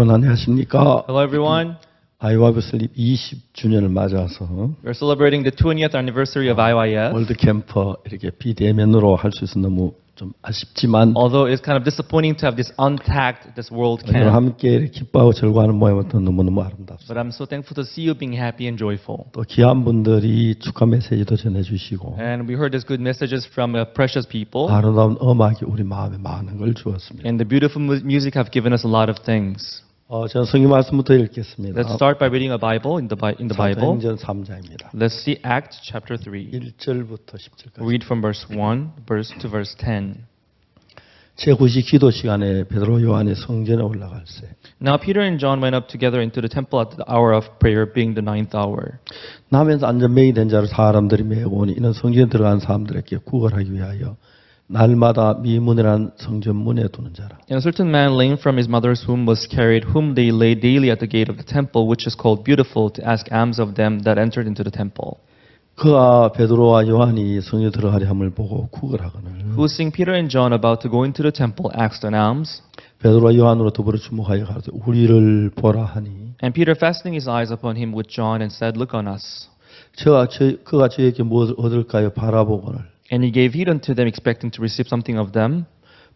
여러분 안녕하십니까? Hello everyone. 아이와브 슬립 20주년을 맞아서 We're celebrating the 20th anniversary of IYF. 월드 캠퍼 이렇게 비대면으로 할 수 있어서 너무 좀 아쉽지만 Although it's kind of disappointing to have this untagged, this world 오늘 camp. 함께 이렇게 기뻐하고 즐거워하는 모양부터 너무너무 아름답습니다. But I'm so thankful to see you being happy and joyful. 또 귀한 분들이 축하 메시지도 전해주시고 And we heard these good messages from precious people. 아름다운 음악이 우리 마음에 많은 걸 주었습니다. And the beautiful music have given us a lot of things. 저는 성경 말씀부터 읽겠습니다. Let's start by reading a Bible in the Bible. 사도행전 3장입니다. Let's see Acts chapter 3. 1절부터 10절까지. Read from verse 1 to verse 10. 제9시 기도 시간에 베드로 요한이 성전에 올라갈세. Now Peter and John went up together into the temple at the hour of prayer, being the 9th hour. 남에서 안전병이 된 자를 사람들이 메고 오니 이는 성전에 들어간 사람들에게 구걸하기 위하여 날마다 미문이란 성전 문에 두는 자라. And a certain man lame from his mother's womb was carried, whom they laid daily at the gate of the temple, which is called Beautiful, to ask alms of them that entered into the temple. 그가 베드로와 요한이 성전에 들어가려 함을 보고 구걸하거늘 Who, seeing Peter and John about to go into the temple, asked an alms. 베드로와 요한으로 더불어 주목하여 가로되 우리를 보라 하니 And Peter, fastening his eyes upon him with John, and said, Look on us. 그가 저에게 무엇을 얻을까요 바라보거늘 And he gave heed unto them, expecting to receive something of them.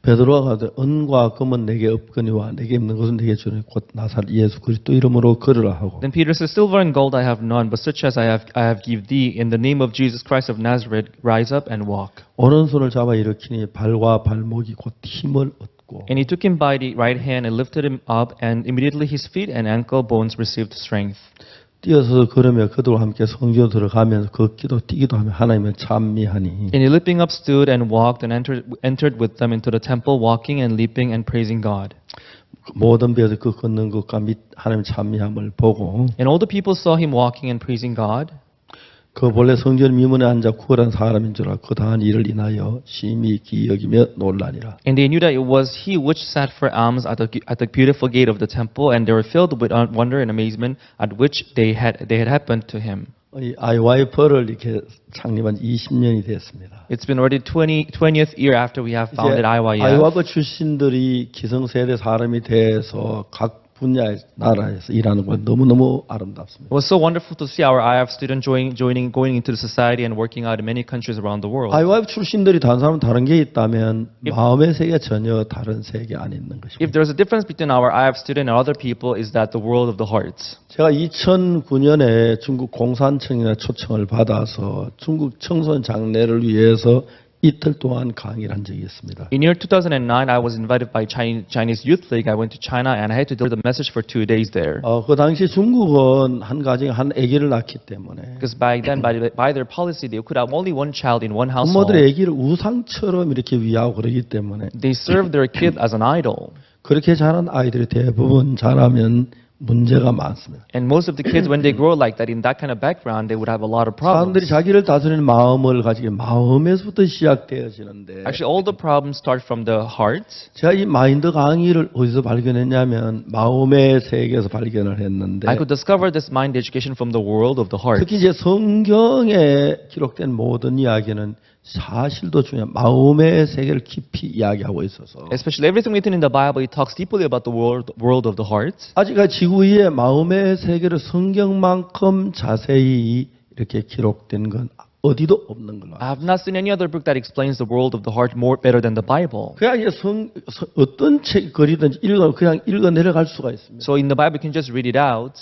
베드로가 가로되 은과 금은 내게 없거니와 내게 있는 것은 내게 주니 곧 나사렛 예수 그리스도 이름으로 걸으라 하고 Then Peter said, Silver and gold I have none, but such as I have give thee. In the name of Jesus Christ of Nazareth, rise up and walk. 오른손을 잡아 일으키니 발과 발목이 곧 힘을 얻고 And he took him by the right hand and lifted him up, and immediately his feet and ankle bones received strength. 뛰어서 걸으며 그들과 함께 성전으로 들어가면서 걷기도 뛰기도 하며 하나님을 찬미하니 And he leaping up stood and walked and entered with them into the temple, walking and leaping and praising God. 모든 배에서 그 걷는 것과 및 하나님 찬미함을 보고 And all the people saw him walking and praising God. 그 본래 성전 미문에 앉아 구걸한 사람인 줄 알고 그 당한 일을 인하여 심히 기여기며 놀라니라. And they knew that it was he which sat for alms at the beautiful gate of the temple, and they were filled with wonder and amazement at which they had happened to him. 이 IYF를 이렇게 창립한 20년이 됐습니다. It's been already 20th year after we have founded IYF. IYF 출신들이 기성세대 사람이 돼서 각 분야의 나라에서 일하는 건 너무너무 아름답습니다. It was so wonderful to see our IF students going into the society and working out in many countries around the world. IYF 출신들이 다른 사람은 다른 게 있다면 마음의 세계가 전혀 다른 세계 안에 있는 것입니다. If there's a difference between our IF student and other people, is that the world of the hearts. 제가 2009년에 중국 공산청이나 초청을 받아서 중국 청소년 장례를 위해서 이틀 동안 강의를 한 적이 있습니다. In year 2009, I was invited by Chinese Youth League. I went to China and I had to deliver the message for 2 days there. 그 당시 중국은 한 가정에 한 아기를 낳기 때문에 Because back then, by their policy, they could have only one child in one household. 부모들의 아기를 우상처럼 이렇게 위하고 그러기 때문에 They served their kid as an idol. 그렇게 자란 아이들이 대부분 자라면 문제가 많습니다. And most of the kids, when they grow like that, in that kind of background, they would have a lot of problems. 사람들이 자기를 다스리는 마음을 가지고 마음에서부터 시작되어지는데 Actually, all the problems start from the heart. 제가 이 마인드 강의를 어디서 발견했냐면 마음의 세계에서 발견을 했는데 I could discover this mind education from the world of the heart. 특히 이제 성경에 기록된 모든 이야기는 사실도 중요한 마음의 세계를 깊이 이야기하고 있어서 Especially everything written in the Bible, it talks deeply about the world of the heart. 아직까지 지구 위에 마음의 세계를 성경만큼 자세히 이렇게 기록된 건 어디도 없는 걸로 I have not seen any other book that explains the world of the heart more better than the Bible. 그냥 이제 어떤 책 글이든지 그냥 읽어 내려갈 수가 있습니다. So in the Bible, you can just read it out.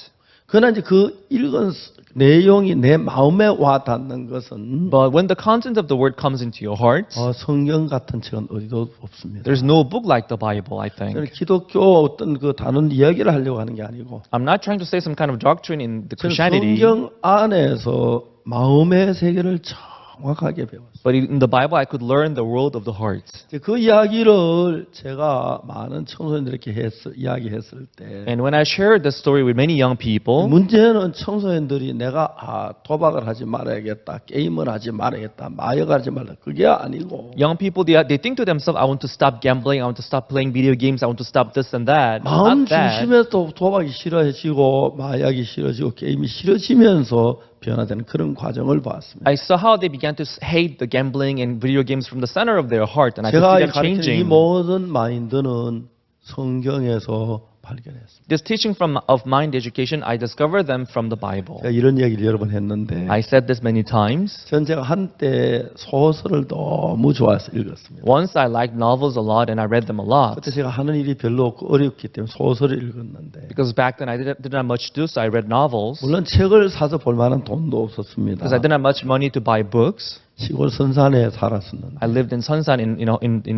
그러나 이제 그 읽은 내용이 내 마음에 와 닿는 것은 But when the content of the word comes into your heart, 성경 같은 책은 어디도 없습니다. there's no book like the Bible, I 저는 think. 기독교 어떤 그 다른 이야기를 하려고 하는 게 아니고 I'm not trying to say some kind of doctrine in the 저는 Christianity, 성경 안에서 마음의 세계를 정확하게 배웠어요. but in the Bible, I could learn the world of the heart. 그 이야기를 제가 많은 청소년들에게 이야기했을 때 And when I shared this story with many young people, 문제는 청소년들이 내가 도박을 하지 말아야겠다, 게임을 하지 말아야겠다, 마약을 하지 말라 그게 아니고 young people, they think to themselves, I want to stop gambling, I want to stop playing video games, I want to stop this and that. 마음 Not that. 중심에서 도박이 싫어지고 마약이 싫어지고 게임이 싫어지면서 변화되는 그런 과정을 봤습니다. I saw how they began to hate the gambling and video games from the center of their heart, and I could 제가 see them 가르치는 이 changing. 모든 마인드는 성경에서 발견했습니다. This teaching of mind education, I discovered them from the Bible. 제가 이런 얘기를 여러 번 했는데 I said this many times. 전 제가 한때 소설을 너무 좋아해서 읽었습니다. Once I liked novels a lot and I read them a lot. 그때 제가 하는 일이 별로 없고 어렵기 때문에 소설을 읽었는데 Because back then I didn't have much to do, so I read novels. 물론 책을 사서 볼 만한 돈도 없었습니다. Because I didn't have much money to buy books. 시골 선산에 살았었는데 I lived in Sunsan in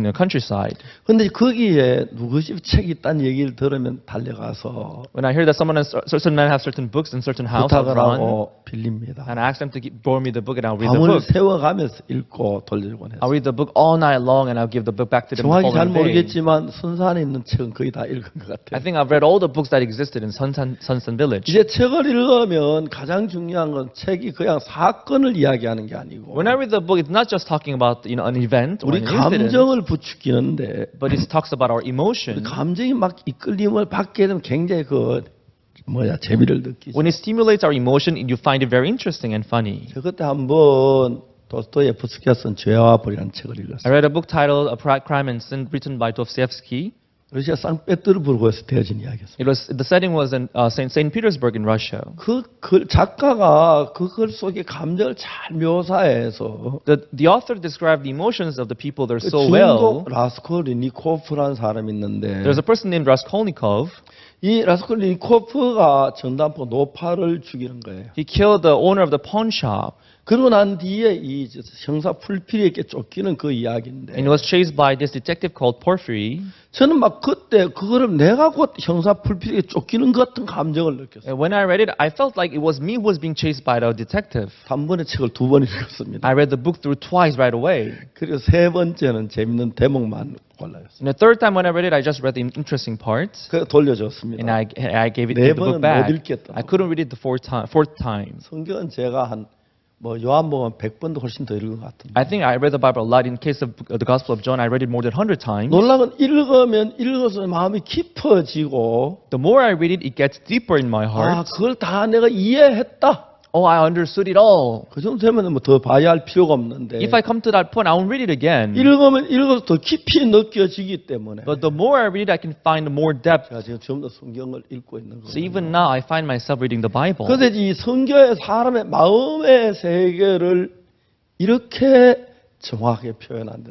the countryside. 근데 거기에 누구 집 책이 있다는 얘기를 들으면 달려가서 When I hear that certain men have certain books in certain house, I'll 부탁을 run 하고 빌립니다. and I ask them to borrow me the book and I'll read the 밤을 book. 새워가면서 읽고 돌려주곤 I'll 했어요. read the book all night long and I'll give the book back to them the 정확히 잘 following day. 모르겠지만 선산에 있는 책은 거의 다 읽은 것 I 같아요. think I've read all the books that existed in Sunsan Village. 이제 책을 읽으면 가장 중요한 건 책이 그냥 사건을 이야기하는 게 아니고 When I read the book, it's not just talking about an event or 우리 an incident, 감정을 부추기는데 but it talks about our 우리 emotion. 감정이 막 이끌림을 받게 되면 굉장히 재미를 느끼죠. When it stimulates our emotion, you find it very interesting and funny. 저 그때 한번 도스토예프스키가 쓴 죄와 벌이라는 책을 I 읽었어요. read a book titled A Crime and Sin written by Dostoevsky. 러시아 상페테르부르크에서 되어진 이야기였어요. The setting was in Saint Petersburg in Russia. 그 작가가 그 글 속에 감정을 잘 묘사해서 The author described the emotions of the people there 그 so well. 주인공 라스콜리니코프라는 사람이 있는데 There's a person named Raskolnikov. 이 라스콜리니코프가 전단포 노파를 죽이는 거예요. He killed the owner of the pawn shop 그러고 난 뒤에 이 형사 풀피리에게 쫓기는 그 이야기인데 and he was chased by this detective called Porfiry. 저는 막 그때 그거를 내가 곧 형사 풀피리에게 쫓기는 것 같은 감정을 느꼈어요. And when I read it, I felt like it was me who was being chased by the detective. 한 번에 책을 두 번 읽었습니다. I read the book through twice right away. 그리고 세 번째는 재밌는 대목만 골라요. And the third time when I read it, I just read the interesting parts 그래서 돌려줬습니다. and I gave 네 the book 번은 back. 못 읽겠다. I couldn't read it the fourth time. 성경은 제가 한 요한복음 100번도 훨씬 더 읽은 것 같은데. I think I read the Bible a lot. In case of the Gospel of John, I read it more than 100 times. 놀라운 건 읽으면 읽어서 마음이 깊어지고 The more I read it, it gets deeper in my heart. 그걸 다 내가 이해했다. Oh, I understood it all. 그 정도 되면 더 봐야 할 필요가 없는데 If I come to that point, I won't read it again. 읽으면 읽어서 더 깊이 느껴지기 때문에 But the more I read it, I can find more depth. 제가 지금 전부 다 성경을 읽고 있는 So 거예요. even now, I find myself reading the Bible. 그런데 이 성경의 사람의 마음의 세계를 이렇게 정확하게 표현한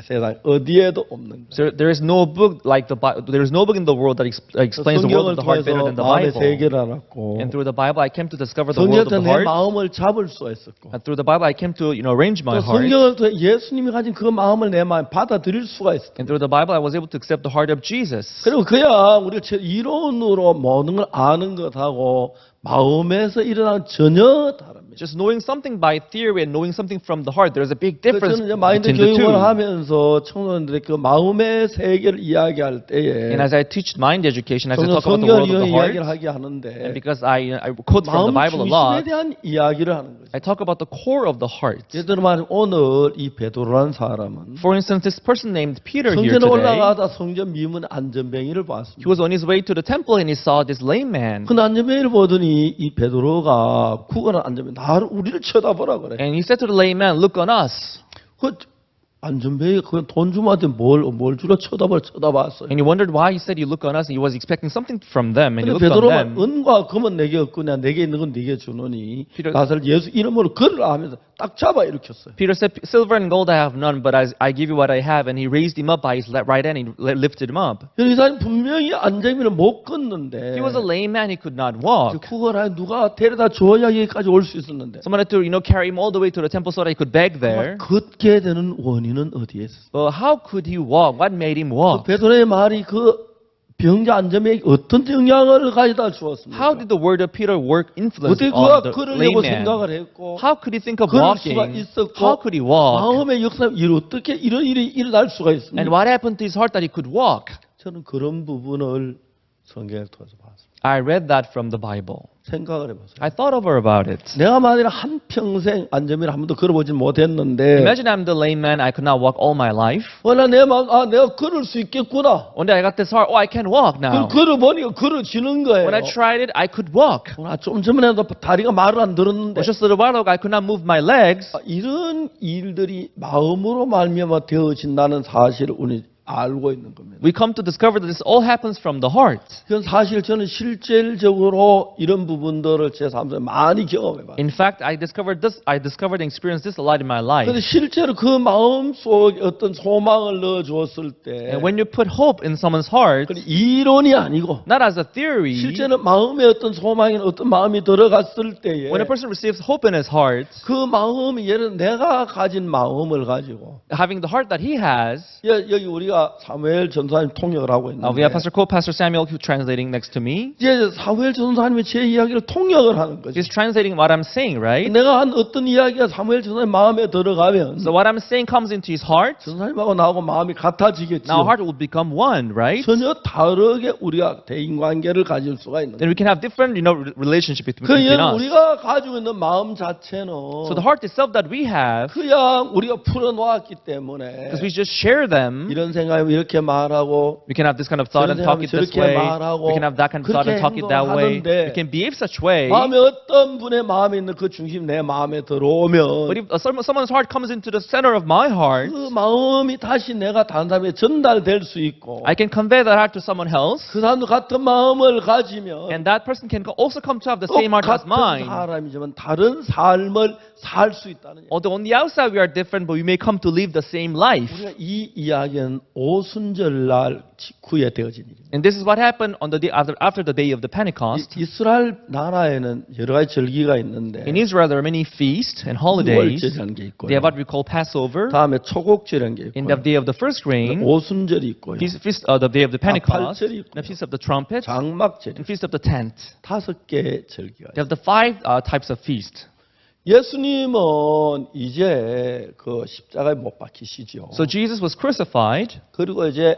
세상 어디에도 없는 거예요. So there is no book like the Bible. There is no book in the world that explains the world of 성경을 the heart better 통해서 than the 마음의 Bible. 세계를 알았고 And through the Bible, I came to discover the world of 성경에서 the 내 heart. 마음을 잡을 수가 있었고 And through the Bible, I came to arrange my 또 heart. 성경을 통해 예수님이 가진 그 마음을 내 마음에 받아들일 수가 있었고 And through the Bible, I was able to accept the heart of Jesus. 그리고 그야 우리가 이론으로 모든 걸 아는 것하고 마음에서 일어나는 전혀 다릅니다. Just knowing something by theory and knowing something from the heart, there's a big difference 저는 이제 마인드 between the 교육을 two. 하면서 청소년들의 그 마음의 세계를 이야기할 때에 And as I teach mind education, as I 종종 talk about the 성경을 world of the 이야기를 heart, 하게 하는데 and because I quote from the 마음 Bible a 중심에 lot, 대한 이야기를 하는 거죠. I talk about the core of the heart. 예를 들어 말하면 오늘 이 베드로라는 사람은 For instance, this person named Peter here 성전에 today, 올라가다 성전 미문 안전뱅이를 he 봤습니다. was on his way to the temple and he saw this lame man. 그 안전뱅이를 보더니 이 베드로가 구걸한 안전뱅이 나를 우리를 쳐다보라 그래. And he said to the lame man, look on us. 그 안전뱅이가 그냥 돈 주마한테 뭘 주로 쳐다봤어요. And he wondered why he said, you look on us. And he was expecting something from them. And he 근데 looked on 베드로가 them. 은과 금은 내게 없구나 내게 있는 건 네게 주노니 Peter- 나사를 예수 이름으로 걸으라 하면서 딱 잡아 일으켰어요. Peter said, silver and gold I have none, but I give you what I have. And he raised him up by his right hand and he lifted him up. 이 사람이 분명히 안전뱅이를 못 걷는데 He was a lame man. He could not walk. 구걸하여 누가 데려다 줘야 여기까지 올 수 있었는데 Someone had to, carry him all the way to the temple so that he could beg there. 걷게 되는 원인은 어디에 있었어요? Well, how could he walk? What made him walk? 베드로의 말이 그 병자 안전뱅이에게 어떤 영향을 가져다 주었습니까? How did the word of Peter work influence 어떻게 on 그가 the 걸으려고 lame man? 생각을 했고 How could he think of 걸을 수가 walking? 있었고 How could he walk? 마음의 역사 어떻게 이런 일이 일어날 수가 And 있습니까? what happened to his heart that he could walk? 저는 그런 부분을 성경을 통해서 봤습니다. I read that from the Bible. 생각을 해보세요. I thought over about it. 내가 만약에 한 평생 안전뱅이를 한 번도 걸어보진 못했는데 Imagine I'm the lame man. I could not walk all my life. 나 내가 걸을 수 있겠구나. One day I got this heart. Oh, I can walk now. 걸어보니까 걸어지는 거예요. When I tried it, I could walk. 좀 전에도 다리가 말을 안 들었는데 But just a little while ago, I could not move my legs. 이런 일들이 마음으로 말미암아 되어진다는 사실을 우리 알고 있는 겁니다. We come to discover that this all happens from the heart. 그건 사실 저는 실질적으로 이런 부분들을 제 삶에 많이 경험해봐요. In fact, I discovered and experienced this a lot in my life. 근데 실제로 그 마음 속에 어떤 소망을 넣어 주었을 때, And when you put hope in someone's heart, 그 이론이 아니고 not as a theory, 실제는 마음에 어떤 소망이 어떤 마음이 들어갔을 때에 when a person receives hope in his heart, 그 마음이 예를 들어 내가 가진 마음을 가지고 having the heart that he has, 여기 우리가 사무엘 전사님 통역을 하고 we 있는데 have Pastor Samuel who translating next to me. 이제 사무엘 전사님이 제 이야기를 통역을 하는 거죠. He's translating what I'm saying, right? 내가 한 어떤 이야기가 사무엘 전사님 마음에 들어가면 So what I'm saying comes into his heart. 전사님하고 나하고 마음이 같아지겠죠. Now heart will become one, right? 전혀 다르게 우리가 대인관계를 가질 수가 있는 Then we can have different, relationship between 그냥 us. 우리가 가지고 있는 마음 자체는 So the heart itself that we have, 그냥 우리가 풀어놓았기 때문에 because we just share them, 이런 생각이 이렇게 말하고 we can have this kind of thought and talk it this 저렇게 way. 말하고 We can have that kind of thought and talk it that way. 행동하는데 We can behave such way. 마음에 어떤 분의 마음이 있는 그 중심 내 마음에 들어오면 But if someone's heart comes into the center of my heart, 그 마음이 다시 내가 다른 사람에게 전달될 수 있고 I can convey that heart to someone else, 그 사람도 같은 마음을 가지면 and that person can also come to have the same heart as 똑같은 mine. 사람이지만 다른 삶을 살 수 있다는 얘기예요. Although on the outside we are different, but we may come to live the same life. 우리가 이 이야기는 오순절날 직후에 되어진 일입니다. And this is what happened on the day after the day of the Pentecost. 이스라엘 나라에는 여러 가지 절기가 있는데 In Israel, there are many feasts and holidays. 유월절이라는 게 있고요. They have what we call Passover. 다음에 초곡절이라는 게 In the 있고요. day of the first grain, 오순절이 있고요. the day of the Pentecost, 팔절이 있고요. the feast of the trumpet, 장막절이 and feast of the tent. 5개의 절기가 They 있어요. have the five types of feast. 예수님은 이제 그 십자가에 못 박히시죠. So Jesus was crucified, 그리고 이제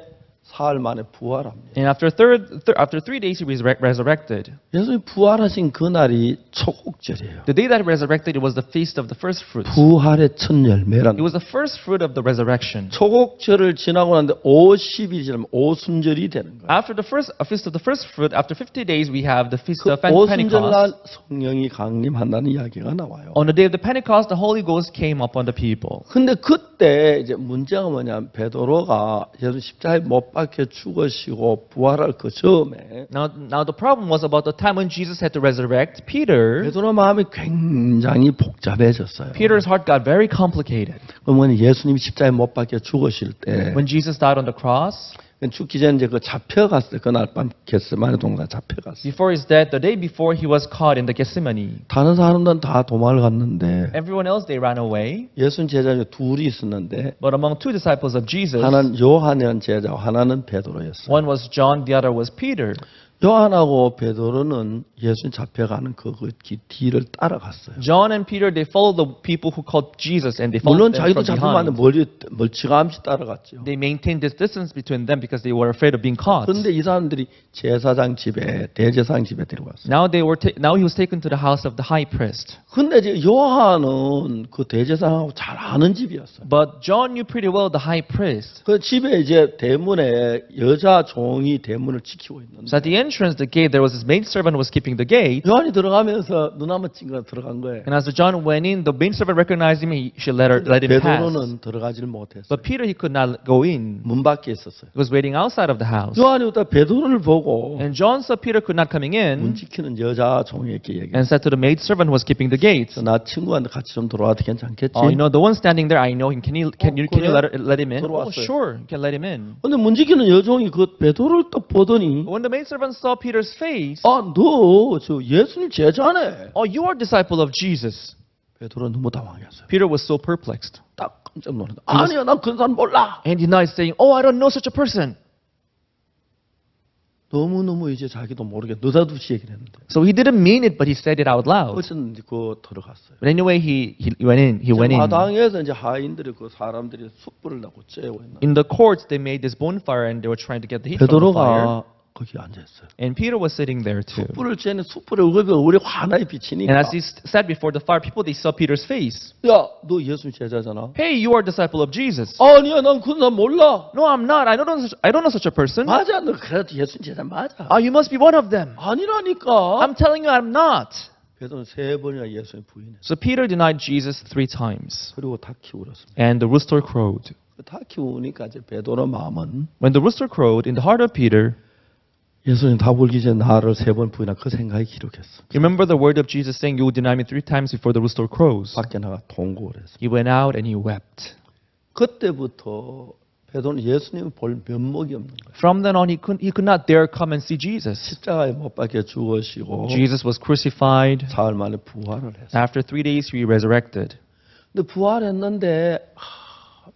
사흘 만에 부활합니다. and after 3 days he was resurrected. 예수님 부활하신 그날이 초곡절이에요. The day that he resurrected, it was the feast of the first fruits. 부활의 첫 열매란 It was the first fruit of the resurrection. 초곡절을 지나고 났는데 50일이 지나면 오순절이 되는 거예요. After the feast of the first fruit, after 50 days, we have the feast 그 of Pentecost. 오순절날 성령이 강림한다는 이야기가 나와요. On the day of the Pentecost, the Holy Ghost came upon the people. 근데 그때 이제 문제가 뭐냐면 베드로가 예수 십자가에 못 박혀 죽으시고 부활할 그 즈음에 Now the problem was about the time when Jesus had to resurrect Peter. 베드로 마음이 굉장히 복잡해졌어요. Peter's heart got very complicated. 그러면 예수님이 십자가에 못 박혀 죽으실 때 When Jesus died on the cross, 죽기 전에 이제 그 잡혀갔어요. 그날 밤 겟세마네 동산 잡혀갔어요. before his death, the day before he was caught in the Gethsemane. 다른 사람들은 다 도망을 갔는데 Everyone else, they ran away. 예수님 제자 중에 둘이 있었는데 But among two disciples of Jesus, 하나는 요한이라는 제자고 하나는 베드로였어요. one was John, the other was Peter. 요한하고 베드로는 예수님 잡혀가는 그 뒤를 따라갔어요. John and Peter, they followed the people who called Jesus, and they 물론 followed them 자기도 from 잡히면 behind. 멀찌감치 따라갔죠. They maintained this distance between them because they were afraid of being caught. 그런데 이 사람들이 제사장 집에 대제사장 집에 데려갔어요. Now he was taken to the house of the high priest. 근데 이제 요한은 그 대제사장하고 잘 아는 집이었어요. But John knew pretty well the high priest. 그 집에 이제 대문에 여자 종이 대문을 지키고 있는데 So at the entrance, the gate, there was this maidservant who was keeping the gate. 요한이 들어가면서 눈 한번 찡그려 들어간 거예요. And as John went in, the maidservant recognized him. She let him pass. 베드로는 들어가질 못했어요. But Peter, he could not go in. 문 밖에 있었어요. He was waiting outside of the house. 요한이 오다 베드로를 보고 And John saw Peter could not coming 문 in, 지키는 여자 종에게 얘기했어요. and said to the maidservant who was keeping the gate, 나 친구한테 같이 좀 들어와도 괜찮겠지? "Oh, the one standing there, I know him. Can you 그래? let him in?" "Oh, 들어왔어요. sure, you can let him in." 근데 문 지키는 여종이 그 베드로를 딱 보더니 But when the maidservant saw Peter's face, 너 저 예수님 제자네. "Oh, you are a disciple of Jesus." 베드로 너무 당황했어요. Peter was so perplexed. 딱 깜짝 놀랐다. 아니야, 난 그런 사람 몰라. And he now is saying, "Oh, I don't know such a person." 너무너무 이제 자기도 모르게 느닷없이 얘기를 했는데. So he didn't mean it, but he said it out loud. 어쨌든 그 들어갔어요. But anyway, he went in. He went in. 마당에서 이제 하인들이 그 사람들이 숯불을 넣고 쬐고 있는. In the courts, they made this bonfire, and they were trying to get the heat from the fire. 베드로가 거기 앉아 있어요. And Peter was sitting there too. 숯불을 쬐는 숯불에 우리 하나에 비치니까. And as he sat before the fire, people, they saw Peter's face. 야, 너 예수 제자잖아. "Hey, you are a disciple of Jesus." 아니야, 난 그런 사람 몰라. "No, I'm not. I don't know such a person." 맞아, 너 그래도 예수 제자 맞아. "You must be one of them." 아니라니까. "I'm telling you, I'm not." 베드로는 3번이나 예수님 부인했어요. So Peter denied Jesus 3 times. 그리고 다 키울었습니다. And the rooster crowed. 다 키우니까 이제 베드로 마음은 When the rooster crowed in the heart of Peter, 예수님 답 울기 전에 나를 3번 부인한 그 생각이 기록했어. you remember the word of Jesus saying, "You will deny me 3 times before the rooster crows." 밖에 나가 통곡을 했어. He went out and he wept. 그때부터 베드로는 예수님을 볼 면목이 없는 거예요. From then on, he could not dare come and see Jesus. 십자가에 못 박혀 죽으시고 Jesus was crucified. 사흘 만에 부활을 했어요. After 3 days, he resurrected. 근데 부활했는데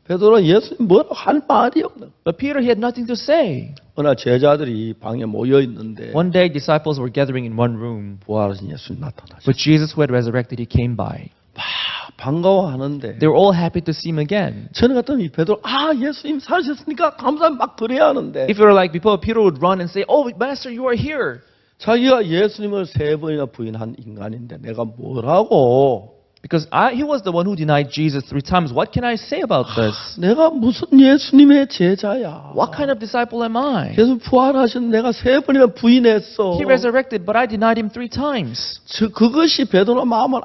베드로는 예수님 뭐라고 할 말이 없는 거예요. But Peter, he had nothing to say. 어느 날 제자들이 방에 모여 있는데 One day, disciples were gathering in one room, 부활하신 예수님 나타나셨어요. but Jesus, who had resurrected, he came by. 막 반가워하는데 They were all happy to see him again. 저는 같으면 이 베드로 예수님 살으셨으니까 감사함 막 드려야 하는데 If it were like before, Peter would run and say, "Oh, Master, you are here." 자기가 예수님을 3번이나 부인한 인간인데 내가 뭐라고 Because he was the one who denied Jesus 3 times. What can I say about this? 내가 무슨 예수님의 제자야. What kind of disciple am I? 예수 부활하신 내가 3번이나 부인했어. He resurrected, but I denied him 3 times. 그것이 베드로 마음을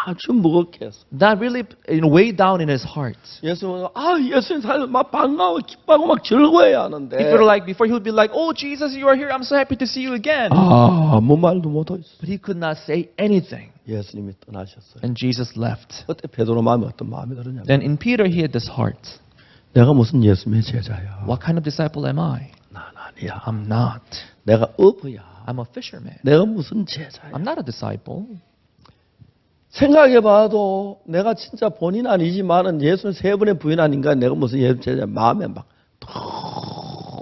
아주 무겁게 했어. That really weighed down in his heart. 예수님은 예수님 살려 막 반가워 기뻐하고 막 즐거워해야 하는데 If it were like before, he would be like, "Oh, Jesus, you are here. I'm so happy to see you again." 아무 말도 못하고 있어. But he could not say anything. 예수님이 떠나셨어요. And Jesus left. 그때 베드로 마음이 어떤 마음이 들었냐면 Then in Peter, he had this heart. 내가 무슨 예수님의 제자야. What kind of disciple am I? 난 아니야. I'm not. 내가 어부야. I'm a fisherman. 내가 무슨 제자야. I'm not a disciple. 생각해봐도 내가 진짜 본인 아니지만은 예수는 3번의 부인 아닌가 내가 무슨 예수 제자 마음에 막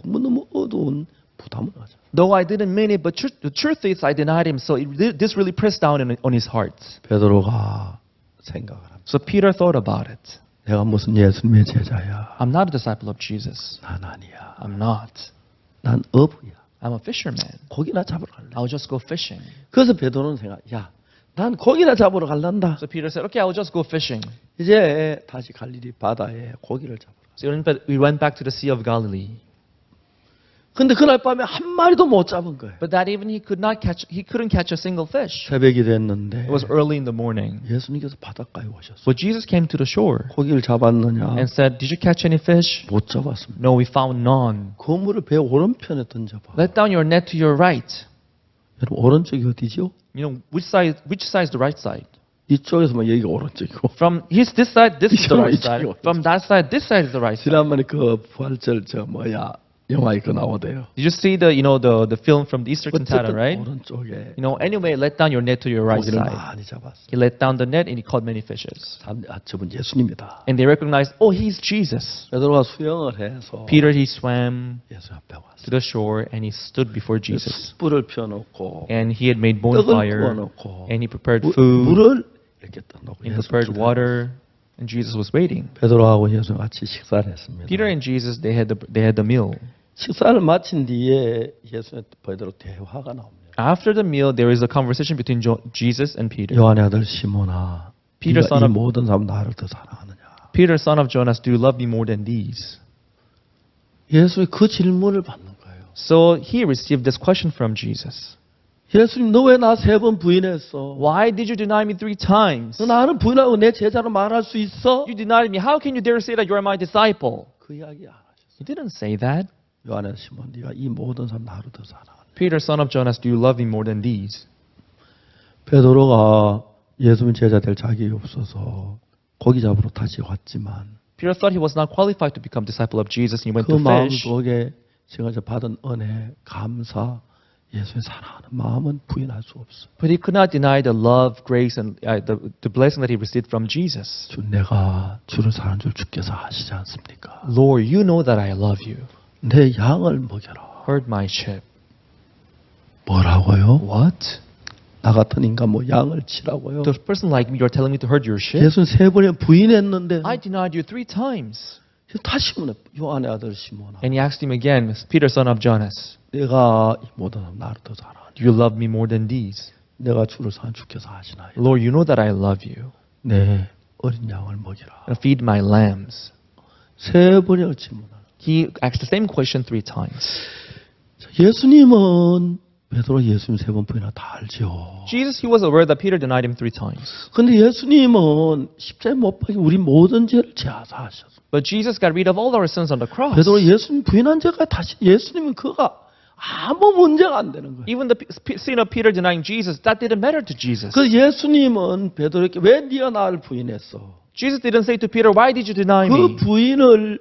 너무 어두운 부담을 가져. Though I didn't mean it, but the truth is I denied him. So this really pressed down on his heart. 베드로가 생각을 합니다. So Peter thought about it. 내가 무슨 예수님의 제자야. I'm not a disciple of Jesus. 난 아니야. I'm not. 난 어부야. I'm a fisherman. 고기나 잡으러 갈래. I'll just go fishing. 그래서 베드로는 난 고기나 잡으러 갈란다. So Peter said, "Okay, I'll just go fishing." 이제 다시 갈릴리 바다에 고기를 잡으러. So we went back to the Sea of Galilee. 근데 그날 밤에 한 마리도 못 잡은 거예요. But that evening he couldn't catch a single fish. 새벽이 됐는데 It was early in the morning. 예수님께서 바닷가에 오셨어요. But Jesus came to the shore 고기를 잡았느냐? and said, "Did you catch any fish?" 못 잡았습니다. No, we found none. 그물을 배 오른편에 던져봐. Let down your net to your right. 여러분 오른쪽이 어디죠? Which side is the right side? 이쪽에서만 여기가 오른쪽이고 From this side, this is the right 이쪽이 side. 오른쪽. From that side, this side is the right side. 지난번에 그 부활절 영화에 그 나오대요. Did you see the film from the Easter cantata, 어쨌든 right? 오른쪽에 Anyway, let down your net to your right 고기를 side. 많이 잡았어요. He let down the net and he caught many fishes. 저분 예수님이다. And they recognized, oh, he's Jesus. 베드로가 수영을 해서 Peter, he swam 예수 앞에 왔어요. to the shore and he stood before Jesus. 숯불을 펴놓고 And he had made 떡을 bonfire 구워놓고 and he prepared food, 물을 이렇게 떠놓고 he 예수 prepared 기다리고 water, and Jesus was waiting. 베드로하고 예수 같이 식사를 했습니다. Peter and Jesus, they had the meal. 식사를 마친 뒤에 예수의 베드로 대화가 나옵니다. After the meal, there is a conversation between Jesus and Peter. 요한의 아들 시몬아, Peter, 네가 son 이 of- 모든 사람 나를 더 사랑하느냐? Peter, son of Jonas, do you love me more than these? 예수의 그 질문을 받는 거예요. So he received this question from Jesus. 예수님, 너 왜 나 3번 부인했어? Why did you deny me 3 times? 너 나를 부인하고 내 제자로 말할 수 있어? You denied me. How can you dare say that you are my disciple? 그 이야기 안 하셨어. He didn't say that. 요한의 시몬, 네가 이 모든 사람 나를 더 사랑하느냐? Peter, son of Jonas, do you love me more than these? 베드로가 예수님 제자 될 자격이 없어서 고기 잡으러 다시 왔지만 Peter thought he was not qualified to become disciple of Jesus, and he went 그 to 마음 fish. 속에 제가 이제 받은 은혜, 감사, 예수님 사랑하는 마음은 부인할 수 없어. But he could not deny the love, grace, and the blessing that he received from Jesus. 주, 내가 주를 사랑하는 줄 주께서 아시지 않습니까? Lord, you know that I love you. 내 양을 먹여라. Herd my sheep. 뭐라고요? What? 나 같은 인간 뭐 양을 치라고요? To a person like me, you're telling me to herd your sheep? 예수는 3번에 부인했는데 I denied you 3 times. 다시 문에 요한의 아들 시몬아, And he asked him again, Peter, son of Jonas, 내가 이 모든 사람 나를 더 사랑하냐? do you love me more than these? 내가 주를 사는 주께서 아시나요? Lord, you know that I love you. 내 어린 양을 먹이라. And feed my lambs. 3번의 질문을. He asked the same question 3 times. 예수님은 베드로 예수님 3번 부인하 다 알죠. Jesus, he was aware that Peter denied him 3 times. 근데 예수님은 십자가에 못 박혀 우리 모든 죄를 제하사하셨어요. But Jesus got rid of all our sins on the cross. 베드로 예수님 부인한 죄가 다시 예수님은 그가 아무 문제가 안 되는 거예요. Even the sin of Peter denying Jesus, that didn't matter to Jesus. 그 예수님은 베드로에게 왜 네가 나를 부인했어? Jesus didn't say to Peter, why did you deny 그 me? 부인을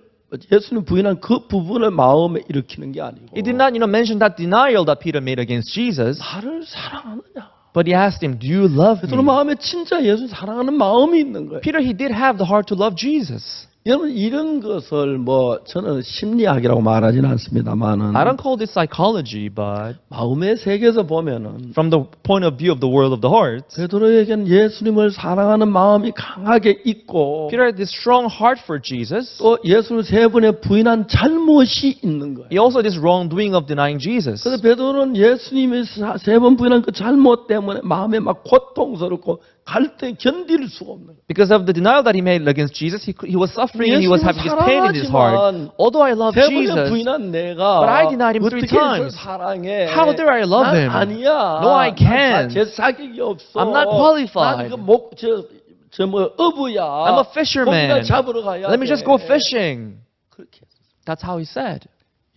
예수님 부인한 그 부분을 마음에 일으키는 게 아니고 He did not, mention that denial that Peter made against Jesus. 나를 사랑하느냐? But he asked him, do you love 베드로 me? 마음에 진짜 예수 사랑하는 마음이 있는 거예요. Peter, he did have the heart to love Jesus. 여러분 이런 것을 저는 심리학이라고 말하지는 않습니다만은 I don't call this psychology, but 마음의 세계에서 보면은 from the point of view of the world of the heart, 베드로에게는 예수님을 사랑하는 마음이 강하게 있고 Peter had this strong heart for Jesus. 또 예수를 3번에 부인한 잘못이 있는 거예요. He also had this wrongdoing of denying Jesus. 그래서 베드로는 예수님이 3번 부인한 그 잘못 때문에 마음에 막 고통스럽고 갈등 견딜 수가 없는 거예요. Because of the denial that he made against Jesus, he was suffering and he was having this pain in his heart. Although I love 3번에 Jesus, 부인한 내가 but I denied him 3 어떻게 times. 예수를 사랑해? How dare I love 난 him? 아니야. No, I can't. 제 자격이 없어. I'm not qualified. 난그 어부야. I'm a fisherman. 고기나 잡으러 가야 Let me 돼. just go fishing. 그렇게 했어요. That's how he said.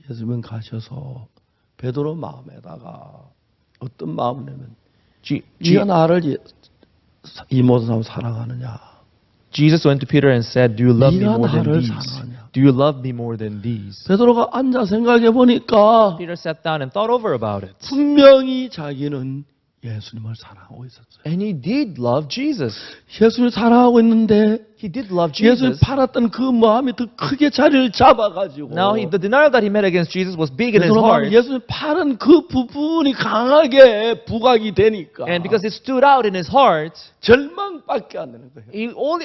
예수님은 가셔서 베드로 마음에다가 어떤 마음이냐면 네가 나를 이 모든 사람 사랑하느냐? Jesus went to Peter and said, do you love me 네가 more than 나를 these? 사랑하냐? Do you love me more than these? 베드로가 앉아 생각해 보니까 Peter sat down and thought over about it. 분명히 자기는 예수님을 사랑하고 있었어요. And he did love Jesus. 예수를 사랑하고 있는데 He did love 예수를 Jesus. 팔았던 그 마음이 더 크게 자리를 잡아가지고 Now, the denial that he made against Jesus was big in his 베드로 heart. 마음이 예수를 파는 그 부분이 강하게 부각이 되니까 And because it stood out in his heart, 절망밖에 안 되는 거예요.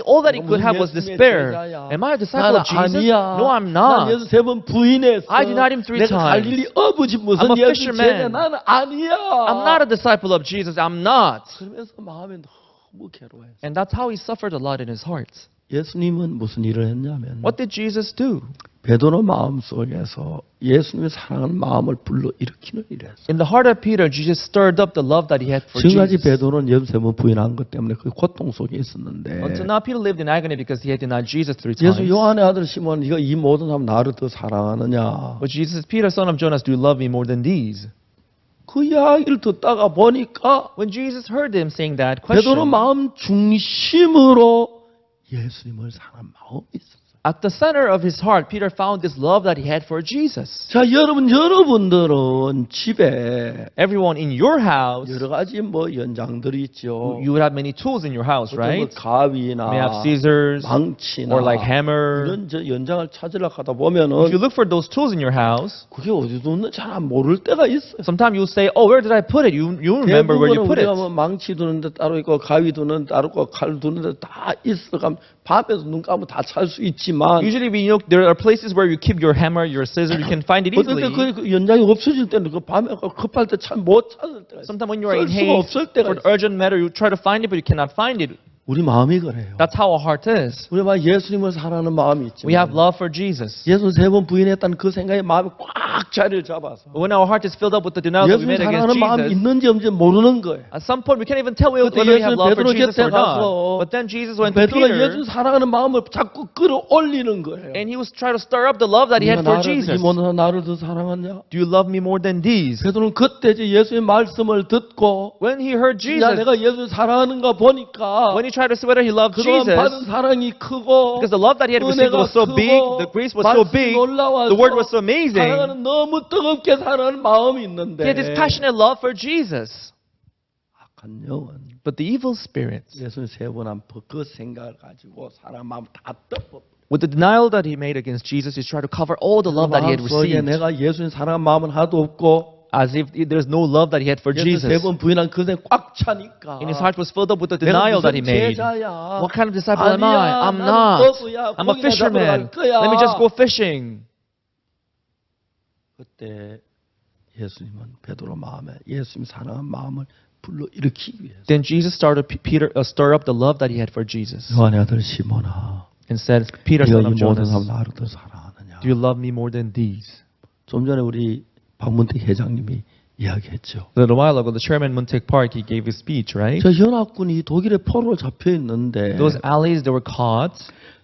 all that he could have was despair. Am I a disciple 나는 of Jesus? 아니야. No, I'm 난 not. 예수 3번 부인했어. I denied him 3 내가 times. 갈릴리 어부지 무슨 I'm a 예수 fisherman. 제자 나는 아니야. I'm not a disciple of Jesus. I'm not. 그러면서 마음에 너무 괴로워요. And that's how he suffered a lot in his heart. 예수님은 무슨 일을 했냐면 What did Jesus do? 베드로 마음 속에서 예수님의 사랑하는 마음을 불러일으키는 일을 했어요. In the heart of Peter, Jesus stirred up the love that he had for 지금까지 Jesus. 베드로는 예수 3번 부인한 것 때문에 그 고통 속에 있었는데 Until now, Peter lived in agony because he had denied Jesus 3 예수 times. 요한의 아들 시몬 네가 이 모든 사람 나를 더 사랑하느냐 But Jesus says, Peter, son of Jonas, do you love me more than these? 그 이야기를 듣다가 보니까 When Jesus heard him saying that 베드로 question, 마음 중심으로 예수님을 사랑하는 마음이 있었어요. at the center of his heart, Peter found this love that he had for Jesus. 자, 여러분들은 집에 Everyone in your house, 여러 가지 연장들이 있죠. you would have many tools in your house, right? 가위나 You may have scissors, 망치나 or like hammer. 이런 연장을 찾으려 하다 If 보면은 you look for those tools in your house, 그게 어디 뒀는지 잘 모를 때가 있어요. sometimes you'll say, oh, where did I put it? You remember where you 대부분은 put it. 우리가 망치 두는 데 따로 있고 가위 두는 데 따로 있고 칼 두는 데 다 있어가면 밤에도 눈 감으면 다 찾을 수 있지만 Usually, there are places where you keep your hammer, your scissors. You can find it 어떨 때 easily. 그 연장이 없어질 때는 그 밤에 급할 때 참 못 찾을 때가 있어요. Sometimes when you are in 쓸 수가 haste 없을 때가 for 있어요. urgent matter, you try to find it, but you cannot find it. 우리 마음이 그래요. That's how our heart is. 우리 막 예수님을 사랑하는 마음이 We have 있지만 love for Jesus. 예수 3번 부인했다는 그 생각이 마음에 꽉 자리를 잡아서 But when our heart is filled up with the denial that we 예수님 made against 사랑하는 마음이 Jesus, 있는지 없는지 모르는 거예요. at some point we can't even tell whether 그때 we have 예수는 love for 베드로 Jesus 곁에 or not. 가서 But then Jesus went to 베드로가 Peter 예수 사랑하는 마음을 자꾸 끌어올리는 거예요. and he was trying to stir up the love that he had for 이 Jesus. 모든 사람 나를 더 사랑하냐? Do you love me more than these? 베드로는 그때 이제 예수의 말씀을 듣고 When he heard 야 Jesus, 내가 예수 사랑하는가 보니까 when he tried to see whether he loved 그동안 Jesus, 받은 사랑이 크고 because the love that he had received was so big, the grace was so big, the word was so amazing. 사랑하는 너무 뜨겁게 사랑하는 마음이 He 있는데 had this passionate love for Jesus. 악한 영은 But the evil spirits, 예수님 3번 그 생각을 가지고 사람 마음 다 덮어. with the denial that he made against Jesus, he tried to cover all the love that he had 마음속에 received, 내가 예수님 사랑하는 마음은 하나도 없고 as if there's no love that he had for 예수 Jesus. 3번 부인한 그 생각 꽉 차니까 And his heart was filled up with the 내가 denial that he 무슨 made. 제자야? What kind of disciple am I? 아니야, I'm 나는 not. 어부야. I'm a 고기나 잡으러 갈 fisherman. 거야. Let me just go fishing. 그때 예수님은 베드로 마음에 예수님 사랑한 마음을 불러 일으키기 위해서 Then Jesus started Peter stir up the love that he had for Jesus 요한의 아들 시몬아 and said, Peter, 네가 son of 이 모든 Jonas, 사람 나를 더 사랑하느냐? do you love me more than these? 좀 전에 우리 박문택 회장님이 이야기했죠. A little while ago, the chairman Moon Taek-park, he gave his speech, right? 저 연합군이 독일의 포로로 잡혀 있는데 Those allies, they were caught.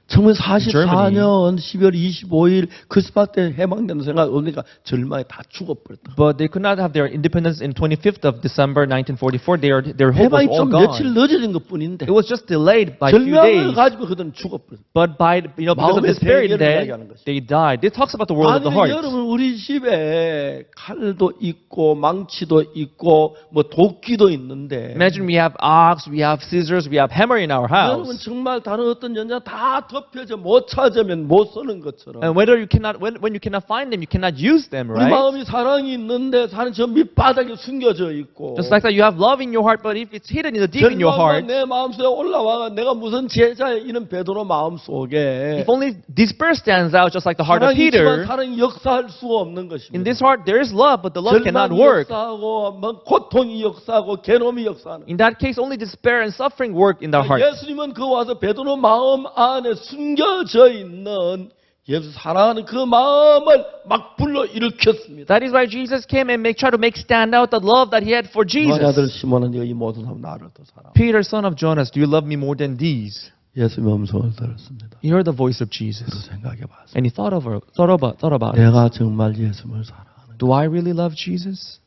1944년 12월 25일 크리스마스 때 해방된다는 생각 오니까 절망에 다 죽어버렸다. But they could not have their independence in 25th of December 1944. Their hope was 해방이 all 좀 며칠 gone. 늦어진 것뿐인데 It was just delayed by a few 절망을 days. 가지고 그들은 죽어버렸다. But by, because of 마음의 despair in 세계를 that, 이야기하는 것이죠. they died. It talks about the world of the 아니 heart. 여러분 우리 집에 칼도 있고 망치도 있고 뭐 도끼도 있는데 Imagine we have ox, we have scissors, we have hammer in our 여러분 house. 정말 다른 어떤 연장 다 덮여져 못 찾으면 못 쓰는 것처럼 And whether you cannot, when you cannot find them, you cannot use them, 우리 right? 마음이 사랑이 있는데 사는 저 밑바닥에 숨겨져 있고 Just like that, you have love in your heart, but if it's hidden in the deep in your 절망과 heart, 내 마음속에 올라와가 내가 무슨 제자의 이런 베드로 마음 속에 if only despair stands out, just like the heart of 사랑이 있지만 Peter, 사랑이 역사할 수가 없는 in 것입니다. this heart there is love, but the love cannot 절망이 work. 역사하고 뭐 고통이 역사하고 괴로움이 역사하는 In that case, only despair and suffering work in the heart. 예수님은 그 와서 베드로 마음 안에 숨겨져 있는 예수 사랑하는 그 마음을 막 불러 일으켰습니다. That is why Jesus came and try to make stand out the love that he had for 너희 아들 Jesus. 시몬은 네가 이 모든 사람 나를 더 사랑하고 Peter, son of Jonas, do you love me more than these? 예수님의 음성을 들었습니다. He heard the voice of 그래서 Jesus, 생각해봤어요. and he thought about it. 내가 정말 예수님을 사랑하는 Do I really love Jesus?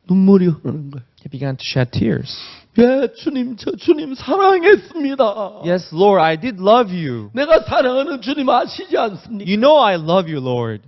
눈물이 흐르는 거예요. He began to shed tears. 예, 주님, 저 주님 사랑했습니다. Yes, Lord, I did love you. 내가 사랑하는 주님 아시지 않습니까? You know I love you, Lord.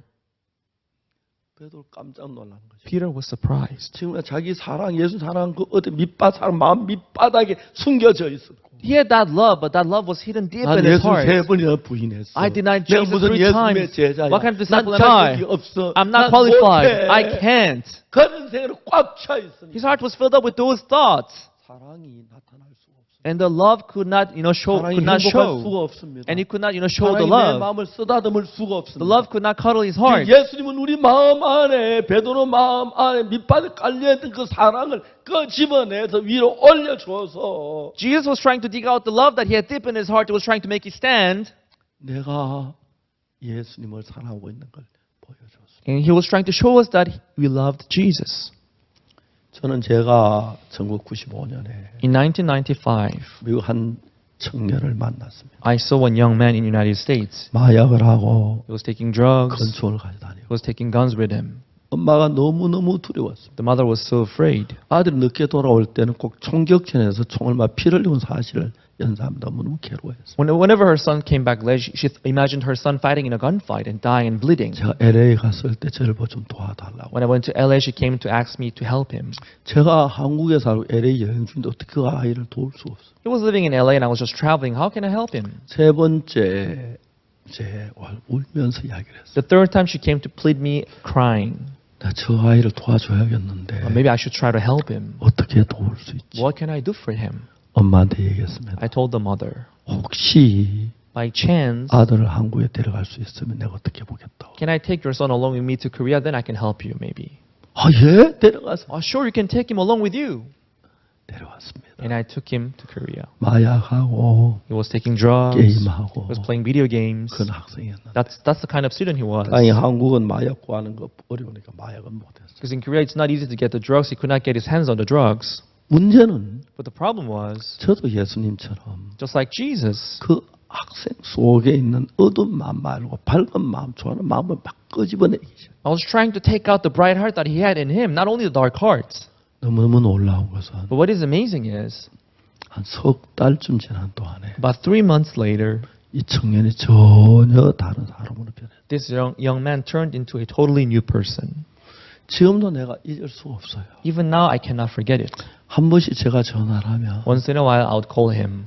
베드로 깜짝 놀란 거죠. Peter was surprised. 지금 자기 사랑, 예수 사랑 그 어디 사람 마음 밑바닥에 숨겨져 있었고. He had that love, but that love was hidden deep 난 in his 예수 세 heart. 번이나 부인했어. I denied 내가 Jesus 무슨 3 예수님의 times. 제자야. What kind of disciple 난 am I? 자격이 없어. I'm 난 not qualified. 못해. I can't. 그런 생각으로 꽉 차 있습니다. His heart was filled up with those thoughts, 사랑이 나타날 수가 없습니다. and the love could not, 사랑이 could not 행복할 수가 show, 없습니다. and he could not, show the 사랑이 내 love. 마음을 쓰다듬을 수가 없습니다. The love could not cuddle his heart. 예수님은 우리 마음 안에 베드로 마음 안에 밑바닥에 깔려있던 그 사랑을 끄집어내서 위로 올려줘서 Jesus was trying to dig out the love that he had deep in his heart. He was trying to make it stand, 내가 예수님을 사랑하고 있는 걸 보여줬습니다. and he was trying to show us that we loved Jesus. 저는 제가 1995년에 In 1995, 미국 한 청년을 만났습니다. I saw one young man in the United States. 마약을 하고 He was taking drugs. 건총을 가지고 He 다니고 was taking guns with him. 엄마가 너무너무 두려웠습니다. The mother was so afraid. 아들이 늦게 돌아올 때는 꼭 총격전에서 총을 막 피를 흘리는 사실을 연상하면 너무너무 괴로워했어요. Whenever her son came back late, she imagined her son fighting in a gunfight and dying and bleeding. 제가 LA 갔을 때 저를 좀 도와달라고. When I went to LA, she came to ask me to help him. 제가 한국에 살고 LA 여행 중인데 어떻게 그 아이를 도울 수 없어요. He was living in LA and I was just traveling. How can I help him? 세 번째 울면서 이야기를 했어요. The third time she came to plead me crying. 나 저 아이를 도와줘야겠는데 Maybe I should try to help him. 어떻게 도울 수 있지? What can I do for him? 엄마한테 얘기했습니다. I told the mother, 혹시 by chance, 아들을 한국에 데려갈 수 있으면 내가 어떻게 보겠다고. can I take your son along with me to Korea? Then I can help you maybe. 아, 예? 데려가서 Oh, sure, you can take him along with you. 데려왔습니다. And I took him to Korea. 마약하고 He was taking drugs. 게임하고 He was playing video games. 그런 학생이었는데 That's the kind of student he was. 다행히 한국은 마약 구하는 거 어려우니까 마약은 못했어요. Because in Korea it's not easy to get the drugs. He could not get his hands on the drugs. 문제는 But the problem was, 저도 예수님처럼 just like Jesus, 그 학생 속에 있는 어두운 마음 말고 밝은 마음, 좋아하는 마음을 막 끄집어내기 시작. I was trying to take out the bright heart that he had in him, not only the dark heart. 너무너무 놀라운 것은 But what is amazing is, 한 석 달쯤 지난 동안에 about 3 months later, 이 청년이 전혀 다른 사람으로 변했어요. this young man turned into a totally new person. 지금도 내가 잊을 수 없어요. Even now, I cannot forget it. 한 번씩 제가 전화를 하면 Once in a while, I would call him.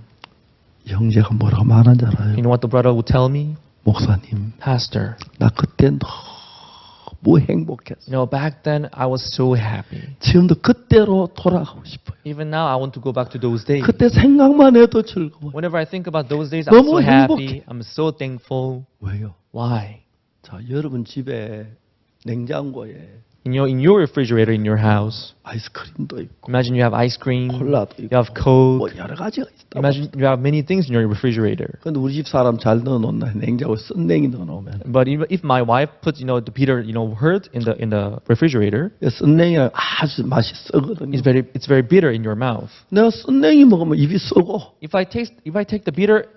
형제가 뭐라고 말하는지 You 알아요? know what the brother would tell me? 목사님, Pastor, 나 그때 너무 행복했어. you know, back then I was so happy. 지금도 그때로 돌아가고 싶어요. Even now, I want to go back to those days. 그때 생각만 해도 즐거워요. Whenever I think about those days, I'm 너무 so happy. 행복해. I'm so thankful. 왜요? Why? 자, 여러분 집에 냉장고에 in your refrigerator in your house. 아이스크림도 있고 Imagine you have ice cream, 콜라도 you have 있고 뭐 Coke. 여러 가지가 있다. Imagine you have many things in your refrigerator. 근데 우리 집 사람 잘 넣어놓나 냉장고에 썬냉이 넣어놓으면 But if my wife puts, the Peter, hurt in the refrigerator, 썬냉이랑 아주 맛이 썩거든요. it's very bitter in your mouth. 내가 썬냉이 먹으면 입이 썩어. If I take the bitter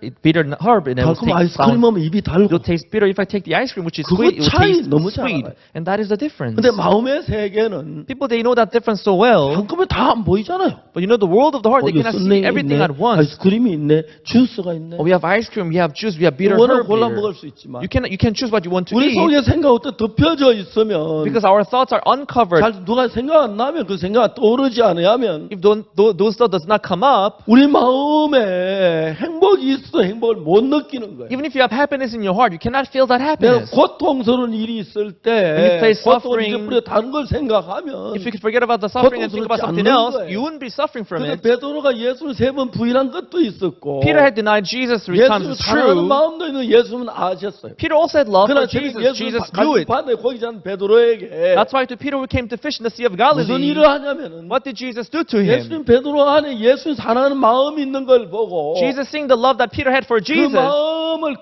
herb and it will 달콤 아이스크림 먹으면 입이 달고. it'll taste bitter. If I take the ice cream, which is 그거 sweet, it will 차이 taste 너무 잘 sweet. 알아요. And that is the difference. 근데 마음의 세계는 People, they know that difference so well. 한꺼번에 다 안 보이잖아요. But the world of the heart, they 여기 cannot see 썬냉이 everything 있네, at once. 아이스크림이 있네, 주스가 있네. Oh, we have ice cream, we have juice, we have bitter 원하는 herb 골라 here. 먹을 수 있지만 You can choose what you want to 우리 eat 속에 생각부터 덮여져 있으면 because our thoughts are uncovered. 잘 누가 생각 안 나면 그 생각 떠오르지 않으면 If those thoughts does not come up, 우리 마음에 행복이 있어 행복을 못 느끼는 거예요. even if you have happiness in your heart, you cannot feel that 내가 happiness. 고통스러운 일이 있을 When you 때 face 고통을 suffering, 잊어버려 다른 걸 생각하면 If you could forget about the suffering and think about something else, 거예요. you wouldn't be suffering from 근데 it. 베드로가 예수를 3번 부인한 것도 있었고 Peter had denied Jesus 3 times. 예수를 It's 사랑하는 true. 마음도 있는 예수는 아셨어요. Peter also had love for 그러나 Jesus. 예수를 Jesus knew it. 반대 고기 잡는 베드로에게 That's why to Peter who came to fish in the Sea of 무슨 Galilee, 일을 하냐면은 what did Jesus do to him? 예수님 베드로 안에 예수님 사랑하는 마음이 있는 걸 보고 Jesus, seeing the love that Peter had for 그 Jesus, 마음을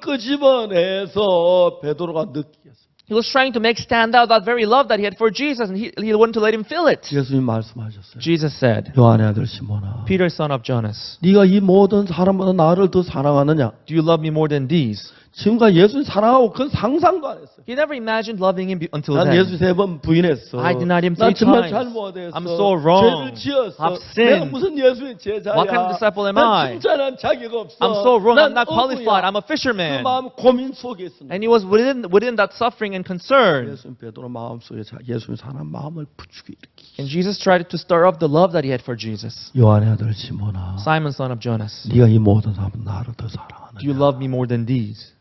끄집어내서 베드로가 느끼겠어요. he was trying to make stand out that very love that he had for Jesus, and he wanted to let him feel it. 예수님 말씀하셨어요. Jesus said, 요한의 아들 시몬아, Peter, son of Jonas, 네가 이 모든 사람보다 나를 더 사랑하느냐? do you love me more than these? 지금까지 예수님 사랑하고 그건 상상도 안 했어요. He never imagined loving him until 난 then. 예수 3번 부인했어. I denied him 난 3 정말 times. 잘못했어. I'm so wrong. 죄를 지었어. I've 내가 sinned. 무슨 예수의 제자야. What kind of disciple am 난 I? 칭찬한 자격 없어. I'm so wrong. I'm 난 not qualified. 어부야. I'm a 그 fisherman. 마음 고민 속에 있습니다. And he was within that suffering and concern. 예수님 베드로 마음 속에 예수님 사랑 마음을 부추기 일으키. And Jesus tried to stir up the love that he had for Jesus. 요한의 아들 시몬아, Simon, son of Jonas, 네가 이 모든 사람은 나를 더 do 사랑하느냐? you love me more than these?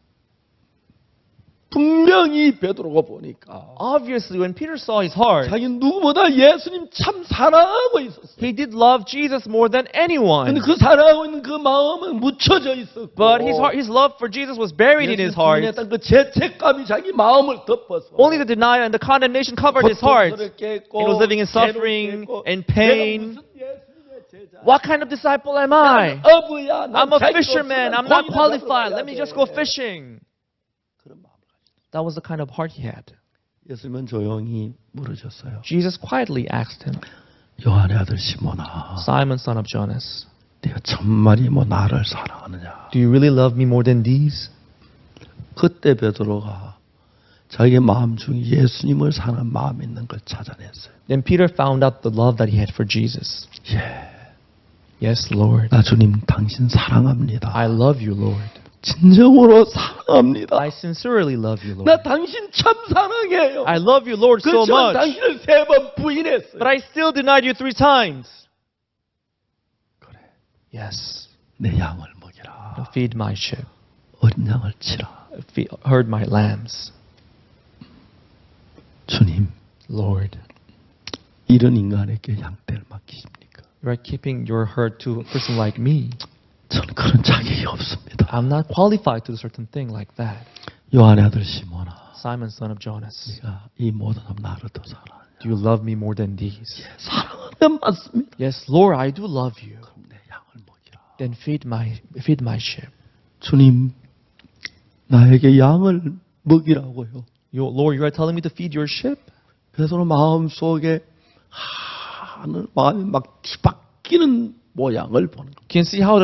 분명히 베드로가 보니까 Obviously, when Peter saw his heart, 자기 누구보다 예수님 참 사랑하고 있었어요. he did love Jesus more than anyone. 근데 그 사랑하고 있는 그 마음은 묻혀져 있었고 But his love for Jesus was buried in his heart. 부인했던 그 죄책감이 자기 마음을 덮어서 Only the denial and the condemnation covered his heart. 고통스럽게 했고 He was living in suffering 괴롭게 했고, and 내가 pain. 무슨 예수님의 제자? What kind of disciple am I? 나는 어부야. 난 I'm a 자격 fisherman. 없어. I'm not 고기나 qualified. 잡으러 Let me 가야 just go 돼. fishing. 그런 마음을 가지고 That was the kind of heart he had. 예수님은 조용히 물으셨어요. Jesus quietly asked him, 요한의 아들 시몬아, Simon, son of Jonas, 네가 정말이 뭐 나를 사랑하느냐? do you really love me more than these? 그때 베드로가 자기의 마음 중에 예수님을 사랑하는 마음이 있는 걸 찾아냈어요. Then Peter found out the love that he had for Jesus. 예, Yes, Lord. 나 주님 당신 사랑합니다. I love you, Lord. 진정으로 사랑합니다. I sincerely love you, 나 Lord. 당신 참 사랑해요. I love you, Lord, so 그렇지만 much. 당신을 3번 부인했어요. But I still denied you 3 times. 그래, Yes. 내 양을 먹이라. Feed my sheep. 어린 양을 치라. Herd my lambs. 주님, Lord, 이런 인간에게 양떼를 맡기십니까? you are keeping your herd to a person like me. 저는 그런 자격이 없습니다. I'm not qualified to do a certain thing like that. 요한의 아들 시몬아, Simon, son of Jonas, 네가 이 모든 사람 나를 더 사랑하냐? do you love me more than these? 사랑하는 건 맞습니다. Yes, Lord, I do love you. 그럼 내 양을 먹이라. Then feed my sheep. 주님, 나에게 양을 먹이라고요. Lord, you are telling me to feed your sheep? 베드로 마음 속에 하늘 마음이 막 뒤바뀌는 모양을 보는 겁니다. Can you see how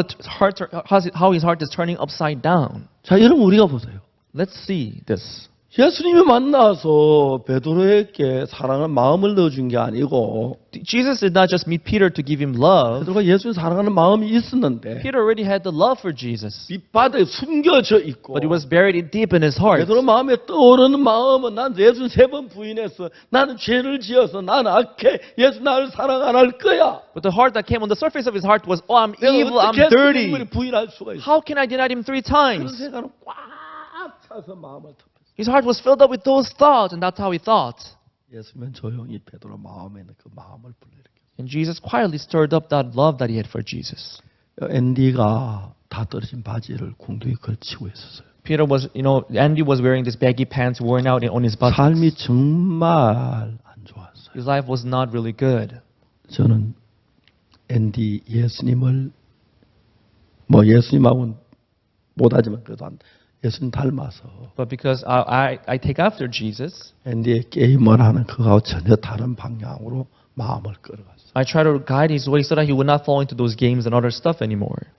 how his heart is turning upside down? 자, 여러분 우리가 보세요. Let's see this. 예수님이 만나서 베드로에게 사랑하는 마음을 넣어준 게 아니고 Jesus did not just meet Peter to give him love. 베드로가 예수님 사랑하는 마음이 있었는데 Peter already had the love for Jesus, 밑바닥에 숨겨져 있고 but it was buried deep in his heart. 베드로 마음에 떠오르는 마음은 난 예수 3번 부인했어. 나는 죄를 지어서 나는 악해. 예수 나를 사랑 안 할 거야. But the heart that came on the surface of his heart was, oh, I'm 내가 evil, I'm 어떻게 dirty. 예수님을 부인할 수가 있어. How can I deny him 3 그런 times? 생각은 꽉 차서 마음을 덮었어. His heart was filled up with those thoughts, and that's how he thought. 예수님은 조용히 베드로 마음에 있는 그 마음을 불러일으켰어요. And Jesus quietly stirred up that love that he had for Jesus. 앤디가 다 떨어진 바지를 궁둥이 걸치고 있었어요. Peter was, Andy was wearing this baggy pants worn out on his butt. 삶이 정말 안 좋았어요. His life was not really good. 저는 앤디 예수님을 뭐 예수님하고는 못하지만 그래도 예수님 닮아서 But because I take after Jesus, 앤디의 게임을 하는 그거하고 전혀 다른 방향으로 마음을 끌어갔어요. I try to guide his way so that he would not fall into those games and other stuff anymore.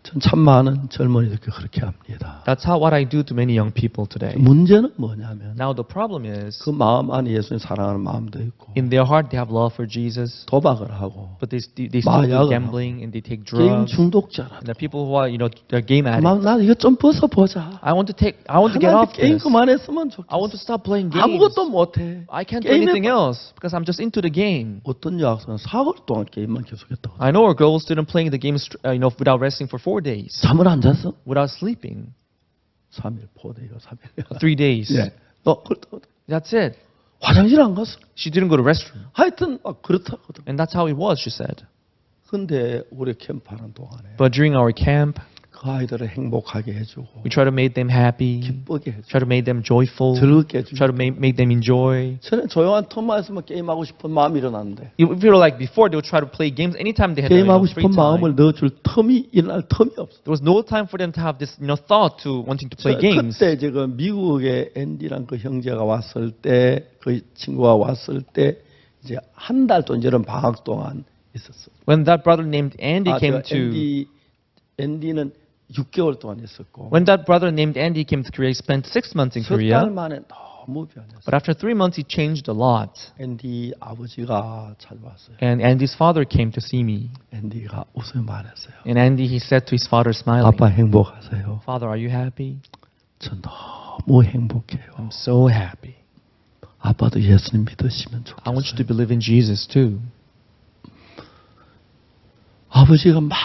전 참 많은 젊은이들 그렇게 합니다. That's what I do to many young people today. 문제는 뭐냐면 Now the problem is, 그 마음 안에 예수님 사랑하는 마음도 있고 in their heart they have love for Jesus, 도박을 하고 but they still do 마약을 gambling and they take 게임 drugs. 중독자라. And the people who are, they're game addicts. 나 이거 좀 벗어보자. I want to get off 게임 this. 그만했으면 좋겠어. I want to stop playing games. 아무것도 못해. I can't do 게임에 anything else because I'm just into the game. 어떤 여학생은 4개월 동안 게임만 계속했다고. I know a girl student playing the games, without resting for 4 days, 잠을 안 잤어? without sleeping. 3일 4데이가 3일. 3 days. 예. 너 That's it. 화장실 안 갔어? She didn't go to the restroom. 하여튼 막 그렇다거든. And that's how it was, she said. 근데 우리 캠프하는 동안에 But during our camp, 그 아이들을 행복하게 해주고 we try to make them happy, 기쁘게 해주고 try to make them joyful, 즐겁게 try 해주고 to make them enjoy. 저는 조용한 틈에서만 게임하고 싶은 마음이 일어났는데 You feel like before they would try to play games anytime they had 게임하고 free 싶은 마음을 time. 넣어줄 틈이 일어날 틈이 없어. There was no time for them to have this, thought to wanting to play games. 그때 지금 미국에 앤디랑 그 형제가 왔을 때, 그 친구가 왔을 때 이제 한 달 동안 이런 방학 동안 있었어. When that brother named Andy came to, 앤디는 6개월 동안 있었고, when that brother named Andy came to Korea, he spent 6 months in 석 달 Korea. 만에 너무 변했어. But after 3 months, he changed a lot. 앤디 아버지가 찾아왔어요. And Andy's father came to see me. 앤디가 웃으며 말했어요. And Andy, he said to his father, smiling, 아빠 행복하세요? Father, are you happy? 저 너무 행복해요. I'm so happy. 아빠도 예수님 믿으시면 I want you 좋겠어요. to believe in Jesus too. 아버지가 막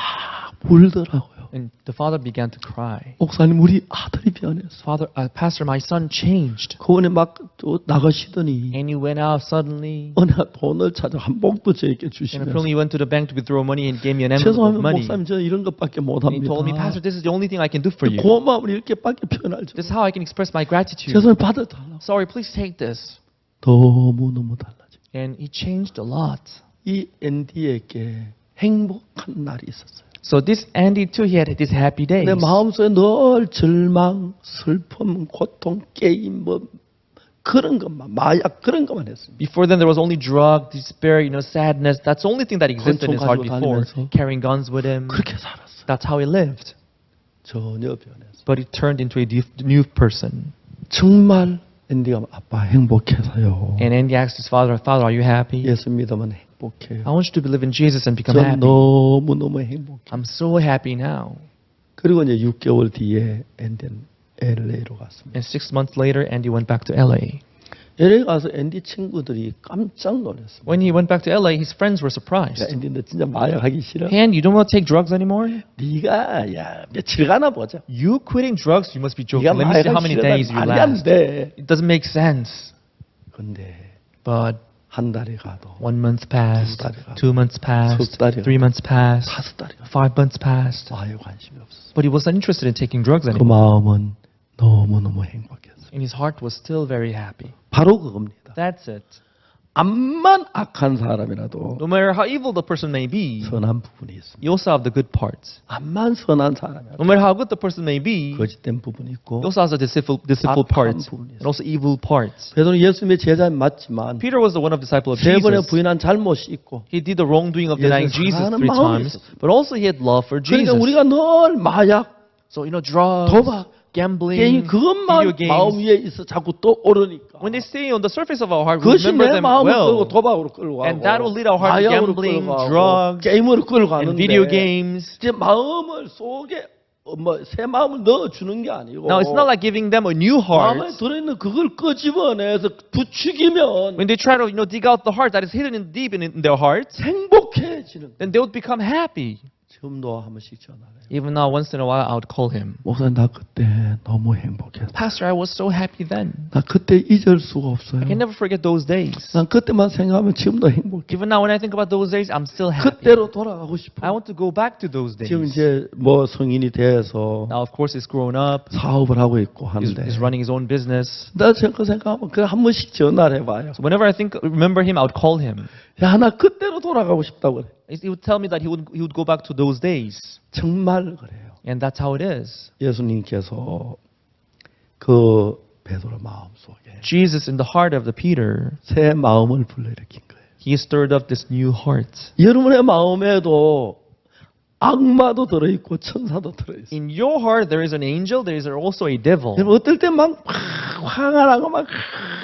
울더라고요. And the father began to cry. 목사님 우리 아들이 변했어. Pastor, my son changed. 그분이 막 또 나가시더니 And he went out suddenly. 어느 날 돈을 찾아 한 봉도 저에게 And 주시면서 apparently he went to the bank to withdraw money and gave me an envelope of 죄송합니다 money. 목사님 저는 이런 것밖에 And he 못합니다. told me, Pastor, this is the only thing I can do for you. 고마움을 이렇게밖에 표현할 줄 This is how I can express my gratitude. 죄송해요 받아달라고. Sorry, please take this. 너무너무 달라져. And he changed a lot. 이 앤디에게 행복한 날이 있었어요. So this Andy too, he had these happy days. 내 마음속에 늘 절망, 슬픔, 고통, 게임 뭐 그런 것만 마약 그런 것만 했습니다. Before then, there was only drug, despair, sadness. That's the only thing that existed in his heart 권총 가지고 before. 다니면서 Carrying guns with him. 그렇게 살았어요. That's how he lived. 전혀 변했어요. But he turned into a new person. 정말 앤디가 아빠 행복해서요. And Andy asked his father, Father, are you happy? 예수 믿으면 행복해요. I want you to believe in Jesus and become 전 happy. 너무너무 행복해요. I'm so happy now. 그리고 이제 6개월 뒤에 앤디는 LA로 갔습니다. And 6 months later, Andy went back to LA. LA 가서 앤디 친구들이 깜짝 놀랐습니다. When he went back to LA, his friends were 야, surprised. 앤디 너 진짜 마약하기 싫어? Hey, Andy, you don't want to take drugs anymore? 네가 야 며칠 가나 보자. You quitting drugs? You must be joking. 네가 Let me see how 마약하기 many days you 말이 안 last. 돼. It doesn't make sense. 근데 But 한 달이 가도 1 month passed, 두 달이 가도 2 months passed, 석 달이 3 months passed, 5달이 가도 5 months passed. 마약에 관심이 없어. But he wasn't interested in taking drugs 그 anymore. 마음은 너무너무 행복했어요. And his heart was still very happy. 바로 그겁니다. That's it. 암만 악한 사람이라도 No matter how evil the person may be, 선한 부분이 있습니다. you also have the good parts. 암만 선한 사람이라도 No matter how good the person may be, 거짓된 부분이 있고 he also has the deceitful 악한 parts 부분이 and also evil parts. 베드로는 예수님의 제자는 맞지만 Peter was the one of the disciple of 세 번에 Jesus. 부인한 잘못이 있고 He did the wrongdoing of denying 예수를 Jesus 사랑하는 3 마음이 times, 있었습니다. but also he had love for 그러니까 Jesus. 우리가 늘 마약, So, drugs, 도박, gambling, 게임 video 그것만 마음 games. 위에 있어 자꾸 떠오르니까 When they stay on the surface of our heart, we 그것이 remember 내 them 마음을 끌고 well. 도박으로 끌고 가고 And that will lead our heart to 마약으로 gambling, 끌고 가고 drugs, 게임으로 끌고 And 가는데 video games. 이제 마음을 속에 새 마음을 넣어주는 게 아니고 Now, it's not like giving them a new heart. 마음에 들어있는 그걸 끄집어내서 부추기면 When they try to, dig out the heart that is hidden deep in their hearts, 행복해지는 then they would become happy. 지금도 한 번씩 전화해요. Even now, once in a while, I would call him. 목사님 나 그때 너무 행복했어. Pastor, I was so happy then. 나 그때 잊을 수가 없어요. I can never forget those days. 난 그때만 생각하면 지금도 행복해. Even now, when I think about those days, I'm still happy. 그때로 돌아가고 싶어. I want to go back to those days. 지금 이제 뭐 성인이 돼서 Now, of course, he's grown up. 사업을 하고 있고 He's 하는데 running his own business. 나 그 생각하면 그 한 번씩 전화를 해봐요. So whenever I remember him, I would call him. 야, 나 그때로 돌아가고 싶다고 그래. He would tell me that he would go back to those days. 정말 그래요. And that's how it is. 예수님께서 그 베드로 마음속에 Jesus, in the heart of the Peter, 새 마음을 불러일으킨 거예요. he stirred up this new heart. 여러분의 마음에도 악마도 들어있고 천사도 들어있어요. In your heart, there is an angel, there is also a devil. 여러분 어떨 때 막 화가 나고 막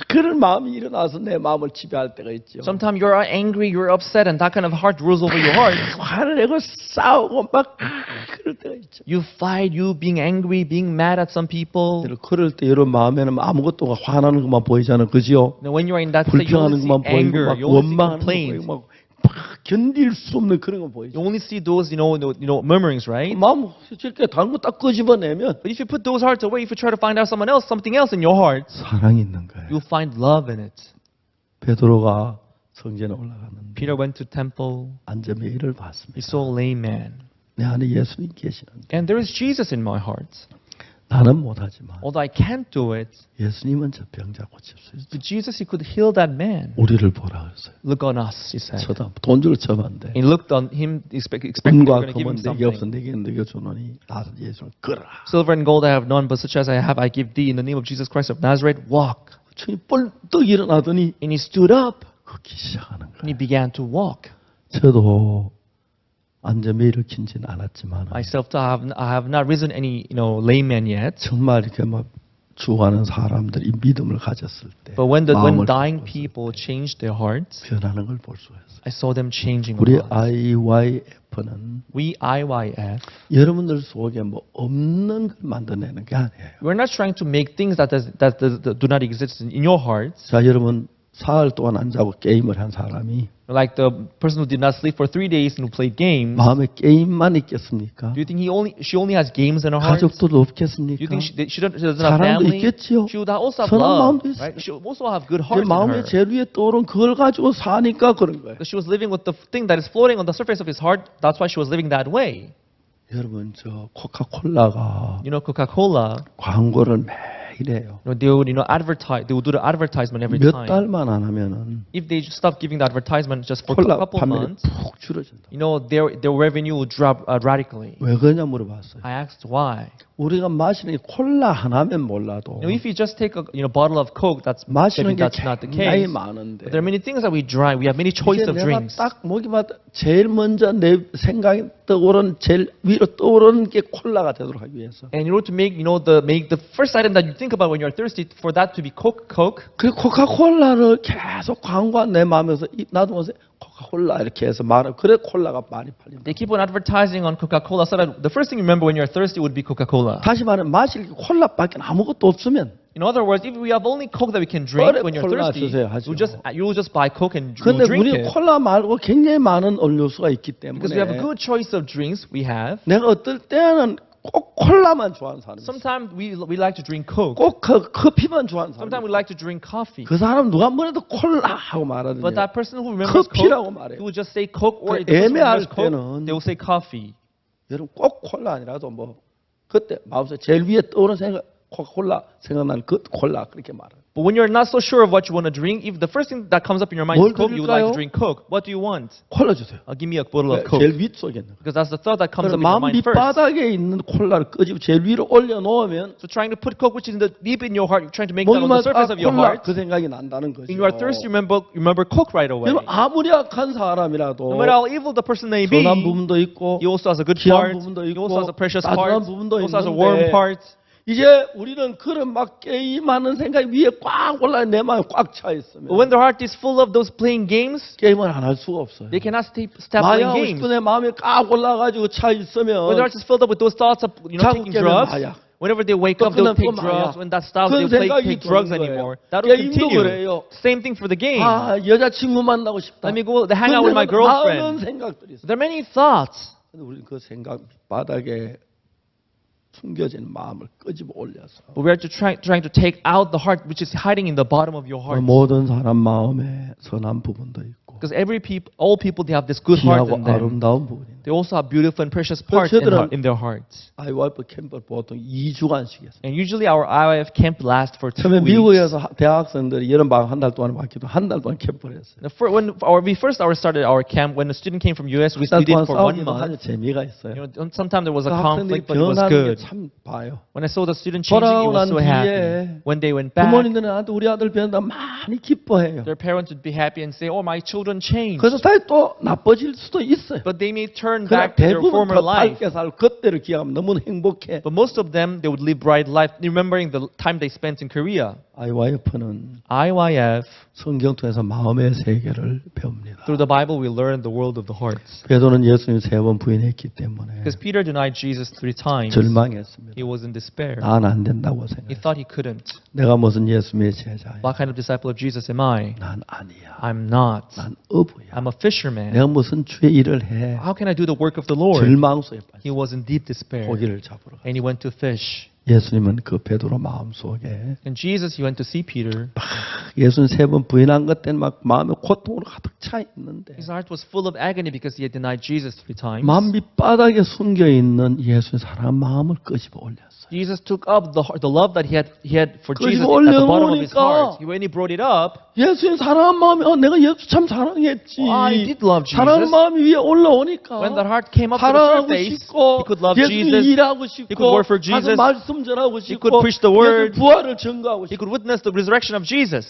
그런 마음이 일어나서 내 마음을 지배할 때가 있죠. Sometimes you're angry, you're upset, and that kind of heart rules over your heart. 화를 내고 싸우고 막 그럴 때가 있죠. You fight, you being angry, being mad at some people. 여러분, 그럴 때 여러분 마음에는 아무것도 화나는 것만 보이잖아요. 그죠? Now, when you're in that state, you 불평하는 only see 것만 보이고 anger, 막 you only see 원망하는 거 complaints. 보이고 막 견딜 수 없는 그런 거 보이죠. You only see those, murmurings, right? 마음 저렇게 다른 거 딱 끄집어내면 But if you put those hearts away, if you try to find out something else in your heart, 사랑이 있는 거예요. you'll find love in it. 베드로가 성전에 올라갔는데 Peter went to temple. 안전메일을 He 봤습니다. saw a lame man. 내 안에 예수님 계시는데 And there is Jesus in my heart. 나는 못하지만 Although I can't do it, 예수님은 저 병자 고칠 수 있어요. but Jesus, he could heal that man. 우리를 보라 그랬어요. Look on us, he said. 돈 주고 쳐봤는데 He looked on him, expecting they 은과 were going to give him 금은 내게 없어 something. 내게 너겨주노니 나를 예수를 걸어라. Silver and gold I have none, but such as I have I give thee in the name of Jesus Christ of Nazareth. Walk. 청이 뻘떡 일어나더니 And he stood up 걷기 시작하는 and 거예요. he began to walk. 저도 안전메일을 킨지는 않았지만 Myself, I have not risen any, layman yet. 정말 이렇게 막 죽어가는 사람들이 믿음을 가졌을 때 But when 마음을 dying 바꿨을 people changed their hearts, 변하는 걸 볼 수가 있어요. I saw them changing a 우리 lot. IYF는 We IYF, 여러분들 속에 뭐 없는 걸 만들어내는 게 아니에요. we're not trying to make things that do not exist in your hearts. 자, 여러분 사흘 동안 안 자고 게임을 한 사람이 Like the person who did not sleep for 3 days and who played games. 마음에 게임만 있겠습니까? Do you think she only has games in her heart? 가족도 Do you 없겠습니까? think she doesn't have 사랑도 family? 있겠지요. She would also have 선한 love, 마음도 있어요. right? She would also have good 제 heart in 마음에 her. 제일 위에 떠오른 그걸 가지고 사니까 그런 거예요. Because she was living with the thing that is floating on the surface of his heart. That's why she was living that way. 여러분 저 코카콜라가 Coca-Cola, 광고를 매일 해요. they would, advertise. They would do the advertisement every 몇 time. 달만 안 하면은 If they stop giving the advertisement just for a 콜라 couple 판매가 months, 푹 줄어진다. their revenue would drop radically. 왜 그러냐 물어봤어요. I asked why. 우리가 마시는 게 콜라 하나면 몰라도 If you just take a bottle of Coke, 마시는 maybe 게 that's not the 굉장히 case. 많은데 But there are many things that we try. We have many choice 이제 of 내가 drinks. 딱 목이마다 제일 먼저 내 생각이 떠오르는 제일 위로 떠오르는 게 콜라가 되도록 하기 위해서 And in order to make the first item that you think about when you're thirsty, for that to be Coke, 그 코카콜라를 계속 광고한 내 마음에서 나도 모르게 코카콜라 이렇게 해서 말을 그래 콜라가 많이 팔린다. they keep on advertising on Coca-Cola so that the first thing you remember when you're thirsty would be Coca-Cola. 다시 말하면 마실 게 콜라밖에 아무것도 없으면 In other words, if we have only Coke that we can drink when you're 콜라 thirsty, 주세요 하죠. you'll just buy Coke and 근데 you'll drink 우리 it. 콜라 말고 굉장히 많은 음료수가 있기 Because we have a 때문에 good choice of drinks we have. 내가 어떨 때는 꼭 콜라만 좋아하는 사람이 있어요. Sometimes we like to drink Coke. 꼭 커피만 좋아하는 사람이 Sometimes we 있어요. like to drink coffee. 그 사람 누가 뭐래도 콜라 하고 말하더니 But that person who remembers 커피라고 Coke, 말해요. he would just say Coke, or 그 the person who 애매할 remembers Coke, 때는 they will say coffee. 여러분 꼭 콜라 아니라도 뭐 그때 마음속에 제일 위에 떠오르는 생각 코카콜라 생각나는 그 콜라 그렇게 말해요. But when you're not so sure of what you want to drink, if the first thing that comes up in your mind 뭘 is Coke, you would like 드릴까요? to drink Coke. What do you want? 콜라 주세요. Give me a bottle of Coke. 제일 윗속에 있는 거. Because that's the thought that comes up in your 마음 mind first. 밑바닥에 있는 콜라를 끄집어 제일 위로 올려놓으면 So trying to put Coke, which is deep in your heart, you're trying to make that on 목이만 the surface 딱 of your 콜라 heart. 그 생각이 난다는 거죠. When you are thirsty, remember Coke right away. 여러분 아무리 악한 사람이라도 No matter how evil the person may be, 선한 부분도 있고 he also has a good 귀한 part. 부분도 He 있고 also has a precious 따뜻한 part. 부분도 He also has a warm 있는데 part. 이제 우리는 그런 막 게임하는 생각이 위에 꽉 올라 내 마음에 꽉 차 있으면 But when their heart is full of those playing games, 게임을 안 할 수가 없어요. they cannot stop playing 마약하고 games. 싶은 내 마음에 꽉 올라가지고 차 When 있으면 their heart is filled up with those thoughts of 자꾸 taking 깨면 drugs, 마약. whenever they wake up, they'll take drugs. When that stops, 그런 they'll 생각이 take drugs 드는 거예요. anymore. That will 게임도 continue. 그래요. Same thing for the game. 아 여자친구 만나고 싶다. Let me go hang out with my 많은 girlfriend. 생각들이 있어요. There are many thoughts. 근데 우리는 그 생각 바닥에 숨겨진 마음을 끄집어 올려서 But we are trying to take out the heart which is hiding in the bottom of your heart. 모든 사람 마음에 선한 부분도 있고 Because all people, they have this good heart 귀하고 in them. 아름다운 부분이 They also have beautiful and precious parts in their hearts. IYF 캠프를 보통 2주간씩 했어요. And usually our IIF camp lasts for 2 처음에 weeks. 미국에서 대학생들이 여름방학 한 달 동안 왔기도 한 달 동안 캠프를 했어요. When we first started our camp, when a student came from US, we 한 달 did 동안 it for 1 싸우기도 month. 아주 재미가 있어요. You know, sometimes there was 그 a 학생들이 conflict, but it was 변하는 good. 게 참 봐요. When I saw the student changing, 돌아오고 it was 난 so 뒤에 happy. When they went back, 부모님들은 나한테 우리 아들 변한다 많이 기뻐해요. their parents would be happy and say, "Oh, my children changed." 그래서 다시 또 나빠질 수도 있어요. But they may turn 그러나 back to their 대부분 former 더 life. 밝게 살고 그때를 기억하면 너무 행복해. But most of them, they would live bright life, remembering the time they spent in Korea. IYF는 IYF, 성경 통해서 마음의 세계를 배웁니다. through the Bible, we learn the world of the hearts. 베드로는 예수님 3번 부인했기 때문에 Because Peter denied Jesus 3 times. 절망했습니다. He was in despair. 난 안 된다고 He 생각해요. thought he couldn't. 내가 무슨 예수님의 제자야. What kind of disciple of Jesus am I? 난 아니야. I'm not. 난 어부야. I'm a fisherman. 내가 무슨 주의 일을 해. How can I do the work of the Lord? 절망 속에 He 빠져 was in deep despair. 고기를 잡으러 가. And he went to fish. 예수님은 그 베드로 마음속에 And Jesus, he went to see Peter. 예수님 3번 부인한 것 때문에 막 마음에 고통으로 가득 차 있는데 His heart was full of agony because he had denied Jesus 3 times. 마음 밑바닥에 숨겨 있는 예수님 사랑한 마음을 끄집어 올렸어요. Jesus took up the love that he had for 그거 Jesus 지금 at the bottom of his 올려놓으니까 heart. When he brought it up, 예수님 사랑한 마음이 내가 예수 참 사랑했지. I did love Jesus. 사랑하는 마음이 위에 올라오니까 When that heart came up to the 사랑하고 surface, 싶고 he could love 예수님 Jesus. 일하고 He could 싶고 work for 가서 Jesus. 말씀 전하고 He 싶고 could preach the word. 예수님 부활을 증거하고 he 싶고 could witness the resurrection of Jesus.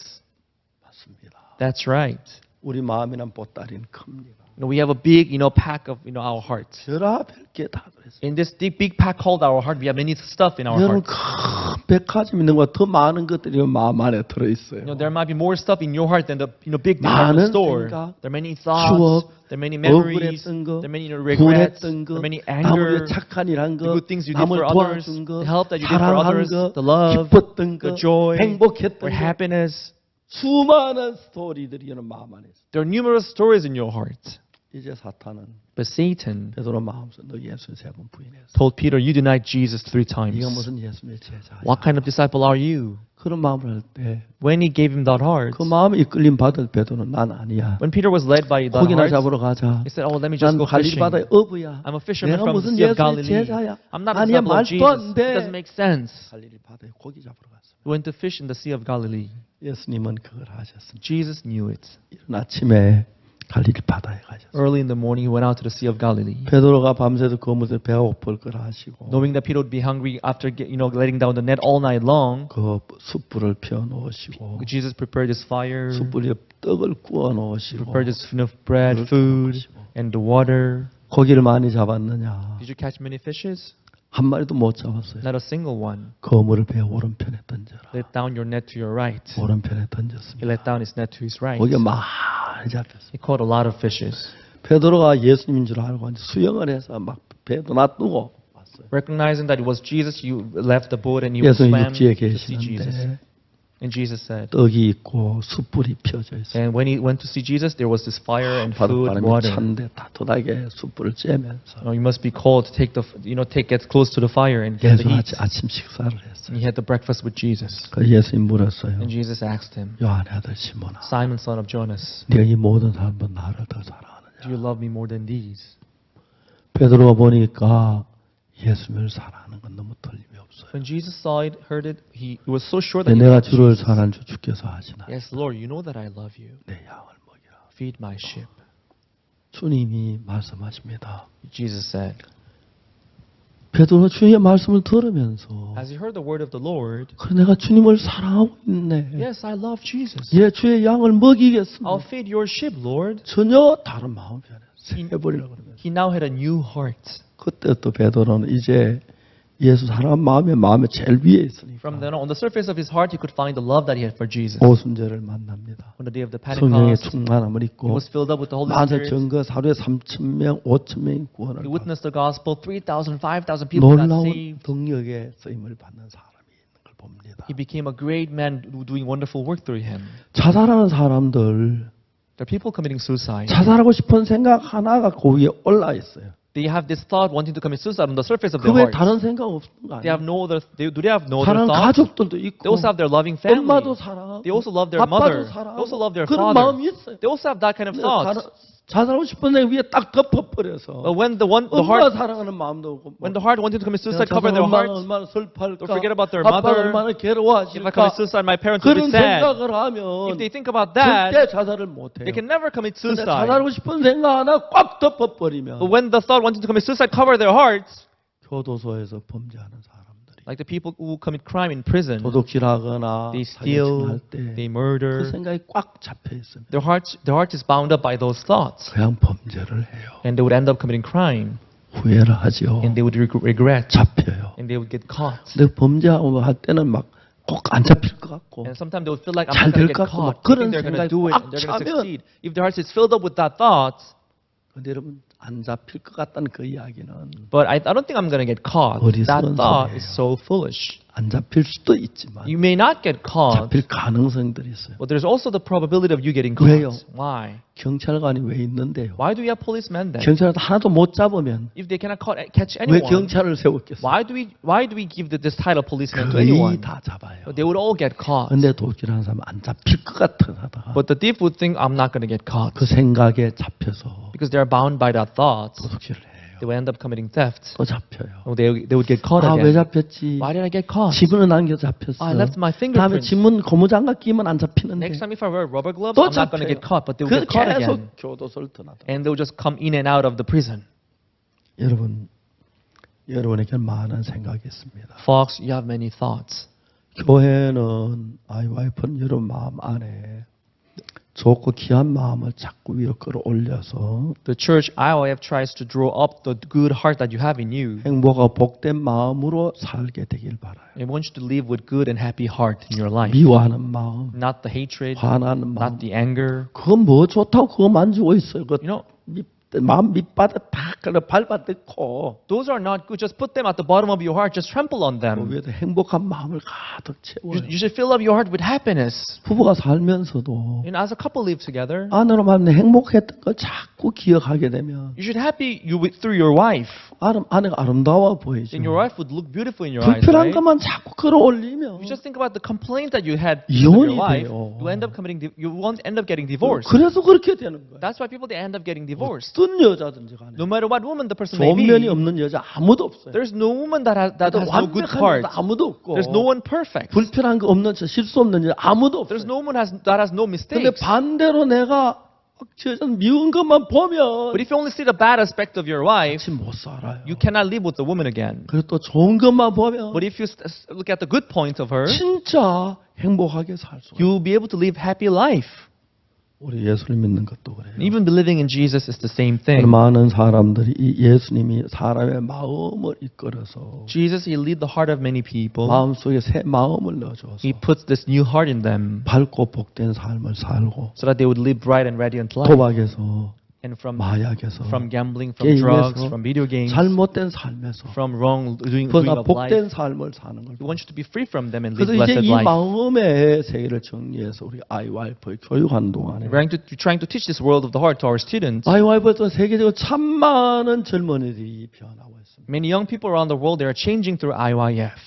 맞습니다. That's right. 우리 마음이란 보따리는 큽니다. We have a big, pack of, our hearts. 별의별 게 다 그랬어요. In this big pack called our heart, we have many stuff in our 여러분 heart. 큰 백화점 있는 것보다 더 많은 것들이 마음 안에 들어있어요. There might be more stuff in your heart than the big 많은 department store. 생각, There are many thoughts. 추억, There are many memories. 억울했던 거, There are many regrets. 분했던 거, There are many 남을 anger. 위해 착한 일 한 The 거, good things you did 남을 for others. 도와준 거, The help that you did for 사랑한 others. 거, The love. 기뻤던 거, The joy. 행복했던 Or 거, happiness. 수많은 스토리들이 여러분 마음 안에 있어요. There are numerous stories in your heart. 이제 사탄은 But Satan 베드로 마음속에 너 예수님 3번 부인했어. told Peter, you denied Jesus 3 네가 times. 무슨 예수님의 제자야. What kind of disciple are you? 그런 마음을 할 때 그 When he gave him that heart, 마음에 이끌림 받을 베드로는 난 아니야. when Peter was led by that 고기나 heart, 잡으러 가자. he said, oh, let me just 난 go 갈릴 fishing. 바다의 어부야. I'm a fisherman 내가 from the 무슨 Sea of 예수님의 Galilee. 제자야. I'm not a 아니야 disciple of 말도 Jesus. 안 It 돼. doesn't make sense. 갈릴리 바다에 고기 잡으러 갔어. He went to fish in the Sea of Galilee. 예수님은 그걸 하셨습니다. Jesus knew it. 이른 아침에 갈릴리 바다에 가셨어요. Early in the morning, he went out to the Sea of Galilee. 베드로가 밤새도 거물에 배가 고플 걸 아시고 Knowing that Peter would be hungry after letting down the net all night long, 그 숯불을 피워 놓으시고 Jesus prepared his fire, 숯불 위에 떡을 구워 놓으시고 prepared his bread, food, and the water. 고기를 많이 잡았느냐? Did you catch many fishes? 한 마리도 못 잡았어요. Not a single one. 거물을 배 오른편에 던져라. Let down your net to your right. 오른편에 He 던졌습니다. let down his net to his right. 고기가 많이 잡혔어요. He caught a lot of fishes. 베드로가 예수님인 줄 알고 이제 수영을 해서 막 배도 놔두고 왔어요. Recognizing that it was Jesus, you left the boat and you 예수님 swam 육지에 to see Jesus. 계시는데 And Jesus said, 떡이 있고 숯불이 펴져 있어요. and when he went to see Jesus, there was this fire and 바로 food, 바람이 water. 찬데 따뜻하게 숯불을 쬐면서 You must be called to take get close to the fire and get the 예수 heat. 아침 식사를 했어요. And he had the breakfast with Jesus. 그 예수님 물었어요. And Jesus asked him, 요한의 아들 시몬아, Simon, son of Jonas, 네가 이 모든 사람보다 나를 더 do 사랑하느냐? you love me more than these? 베드로가 보니까 예수님을 사랑하는 건 너무 틀림이 없어요. When Jesus saw it, heard it, he was so sure that he 내가 loved 주를 Jesus. 사랑한 주 주께서 하시나 Yes, Lord, you know that I love you. 내 양을 먹이라. Feed my sheep. 주님이 말씀하십니다. Jesus said. 베드로가 주님의 말씀을 들으면서 As he heard the word of the Lord, 그래 내가 주님을 사랑하고 있네. yes, I love Jesus. 예, 주의 양을 먹이겠습니다. I'll feed your sheep, Lord. 전혀 다른 마음이 아니라 해버리려고 그러면서 He now had a new heart. 그때 또 베드로는 이제 예수 사랑한 마음에 제일 위에 있으니까 From then on the surface of his heart, he could find the love that he had for Jesus. 오순절을 만납니다. On the day of the 성령의 Pentecost, 충만함을 he 입고 was filled up with the Holy 만세 Spirit. 전거 하루에 3,000명, 5,000명이 구원을 He 받고 witnessed the gospel. 3,000, 5,000 people got 놀라운 saved. 능력의 쓰임을 받는 사람이 있는 걸 봅니다. He became a great man doing wonderful work through him. 자살하는 사람들 There are people committing suicide. 자살하고 싶은 생각 하나가 그 위에 올라 있어요. They have this thought wanting to commit suicide on the surface of 그 their 외에 hearts. 다른 생각 없는 거 They 아니에요? have no other. Do they have no other 사랑하는 thoughts? 가족들도 They 있고 also have their loving family. 엄마도 사랑하고 They also love their 아빠도 mother. They 사랑하고 also love their 그런 father. 마음이 있어요. They also have that kind of thoughts. 자살하고 싶은 애 위에 딱 덮어버려서 But when the 엄마 heart, 사랑하는 마음도 없고 when the heart wanted to commit suicide, cover their 엄마가 hearts. 얼마나 슬퍼할까 Don't forget about their 아빠가 mother. 얼마나 If I 괴로워하실까 commit suicide, my parents will 그런 be sad. 생각을 If 하면 they think about that, 절대 자살을 못해요. they can never commit 근데 suicide. 자살하고 싶은 생각 하나 꽉 덮어버리면 But when the thought wanting to commit suicide cover their hearts, 교도소에서 범죄하는 사람들이 like the people who commit crime in prison, 도둑질하거나 they 사기질할 steal, 때 they 그 murder. 생각이 꽉 잡혀 있습니다. Their heart is bound up by those thoughts, 그냥 범죄를 해요. and they would end up committing crime, 후회를 하죠. and they would regret, 잡혀요. and they would get caught. 근데 범죄하고 할 때는 막 꼭 안 잡힐 것 같고 And sometimes they would feel like 잘 I'm not going 될 to 것 get 같고 막 caught. They 그런 think they're going to 생각이 do it, 꽉 and they're going to 차면 succeed. If their heart is filled up with that thought, 근데 여러분 안 잡힐 것 같다는 그 이야기는 but I don't think I'm going to get caught. That 어리석은 thought 소리예요. is so foolish. 안 잡힐 수도 있지만 You may not get caught, 잡힐 가능성들이 있어요. but there's also the probability of you getting 왜요? caught. Why? 경찰관이 왜 있는데요? Why do we have policemen then? 경찰관 하나도 못 잡으면 If they cannot catch 왜 anyone, 경찰을 세웠겠어요? why do we give this title policeman to 거의 anyone? 다 잡아요. But they would all get caught. 근데 도둑질하는 사람은 안 잡힐 것 같아. But the thief would think I'm not going to get caught 그 생각에 잡혀서 because they're bound by that thought. 도둑질을 해요. They would end up committing theft. 또 잡혀요. Or they would get caught 아, 왜 again. 잡혔지? Why did I get caught? 지문을 남겨 잡혔어. I left my 다음에 fingerprints. 지문 고무장갑 끼면 안 잡히는데 Next time if I wear rubber gloves, 또 I'm not going to 잡혀요. get caught, but they would 그 get caught 계속 again. 교도소를 떠나더라. And they would just come in and out of the prison. 여러분에게 많은 생각이 있습니다. Fox, you have many thoughts. 교회는 IYF는 여러분 마음 안에 좋고 귀한 마음을 자꾸 위로 끌어올려서 The church IOF tries to draw up the good heart that you have in you. 행복하고 복된 마음으로 살게 되길 바라요. It wants you to live with good and happy heart in your life. 미워하는 마음, Not the hatred, 화나는 마음. not the anger. 그건 뭐 좋다고 그거 만지고 있어요. 그 You know, 마음 밑바닥 팍 밟아 뜯고 those are not good. Just put them at the bottom of your heart. Just trample on 그 them. 위에서 행복한 마음을 가득 채워요. You should fill up your heart with happiness. 부부가 살면서도 And as a couple live together, 아내로 만나 행복했던 걸 자꾸 기억하게 되면 you should happy through your wife. 아내가 아름다워 보이죠. And your wife would look beautiful in your eyes, 불편한 right? 것만 자꾸 끌어올리면 You just think about the complaint that you had with your 이혼이 wife. 돼요. You won't end up getting divorced. 그래서 그렇게 되는 거예요. That's why people they end up getting divorced. 어떤 여자든지 간에 No matter what woman the person may 좋은 면이 be, 없는 여자 아무도 없어요. there's no woman that has no good 완벽한 heart. 여자 아무도 없고 There's no one perfect. 불편한 거 없는 저 실수 없는 여자 아무도 There's 없어요. no one that has no 근데 mistakes. 반대로 내가 저 여자 미운 것만 보면 But if you only see the bad aspect of your wife, 같이 못 살아요. you cannot live with the woman again. 그리고 또 좋은 것만 보면 But if you look at the good points of her, 진짜 행복하게 살 수가 있어요. you'll be able to live happy life. 우리 예수님 믿는 것도 그래요. Even believing in Jesus is the same thing. 많은 사람들이 이 예수님이 사람의 마음을 이끌어서 Jesus, He lead the heart of many people. 마음속에 새 마음을 넣어줘서 He puts this new heart in them 밝고 복된 삶을 살고 so that they would live bright and radiant life. 도박에서 And from 마약에서 gambling, from 게임에서 drugs, from video games, 잘못된 삶에서 from wrong doing 그러나 of life. 복된 삶을 사는 걸 He wants you to be free from them and live 그래서 이제 blessed 이 life. 마음의 세계를 정리해서 우리 IYF 교육하는 동안에 We're trying to teach this world of the heart to our students. IYF에서 세계적으로 참 많은 젊은이들이 변하고 있습니다. Many young people around the world, they are changing through IYF.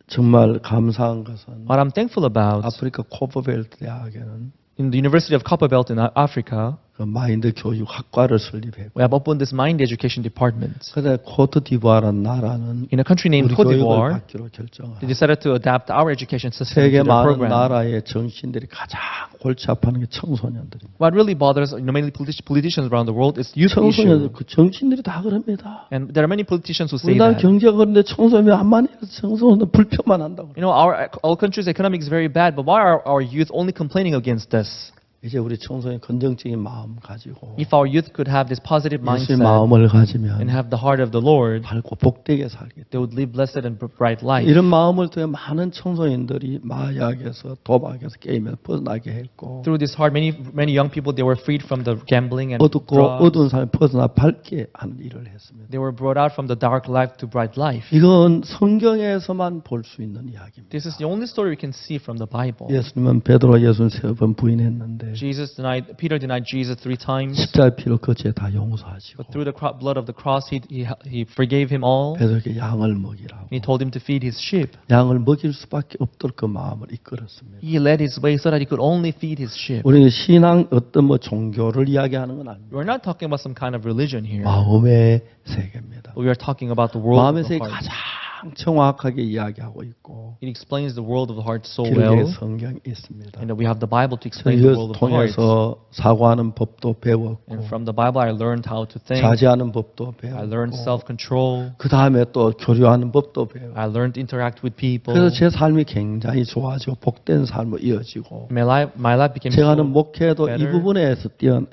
정말 감사한 것은 What I'm thankful about, 아프리카 코퍼벨트 대학에는 in the University of Copperbelt in Africa, 그 마인드 교육 학과를 설립했고 we have opened this mind education department. 그다음에 코트디부아라는 나라는 In a country named 우리 Cote 교육을 d'Ivoire, 받기로 결정을 they decided to adapt our education system 세계 to their 많은 program. 나라의 정신들이 가장 골치 아파하는 게 청소년들입니다. What really bothers many politicians around the world is youth 청소년들 issue. 그 정신들이 다 그럽니다. And there are many politicians who say 우리나라 that. 경제가 그런데 청소년이 안만 해서 청소년들 불평만 한다고. You know, our country's economic is very bad, but why are our youth only complaining against this? 이제 우리 청소년 긍정적인 마음 가지고 If our youth could have this positive 예수의 mindset 마음을 and 가지면 have the heart of the Lord, 밝고 복되게 살겠다. they would live blessed and bright life. 이런 마음을 통해 많은 청소년들이 마약에서 도박에서 게임에서 벗어나게 했고 Through this heart, many young people, they were freed from the gambling and 어둡고 drugs. 어두운 삶에 벗어나 밝게 하는 일을 했습니다. They were brought out from the dark life to bright life. 이건 성경에서만 볼 수 있는 이야기입니다. This is the only story we can see from the Bible. 예수님은 베드로와 예수를 3번 부인했는데 Peter denied Jesus 3 times. 십자가의 피로 그 죄 다 용서하시고 But through the blood of the cross, he forgave him all. 베드로에게 양을 먹이라고. He told him to feed his sheep. 양을 먹일 수밖에 없도록 그 마음을 이끌었습니다. He led his way so that he could only feed his sheep. 우리는 신앙 어떤 뭐 종교를 이야기하는 건 아닙니다. We're not talking about some kind of religion here. 마음의 세계입니다. We are talking about the world 마음의 of the 세계 heart. 가장 정확하게 이야기하고 있고 It explains the world of the heart so 기록의 well, 성경이 있습니다. and that we have the Bible to 저는 explain the 이것을 world of the heart. 통해서 사고하는 법도 배웠고 And from the Bible, I learned how to think. 자제하는 법도 I learned 배웠고 self-control. 그 다음에 또 교류하는 법도 배웠고 I learned to interact with people. 그래서 제 삶이 굉장히 좋아지고 복된 삶으로 이어지고 My life became 제가 하는 so 목회도 이 better. 부분에서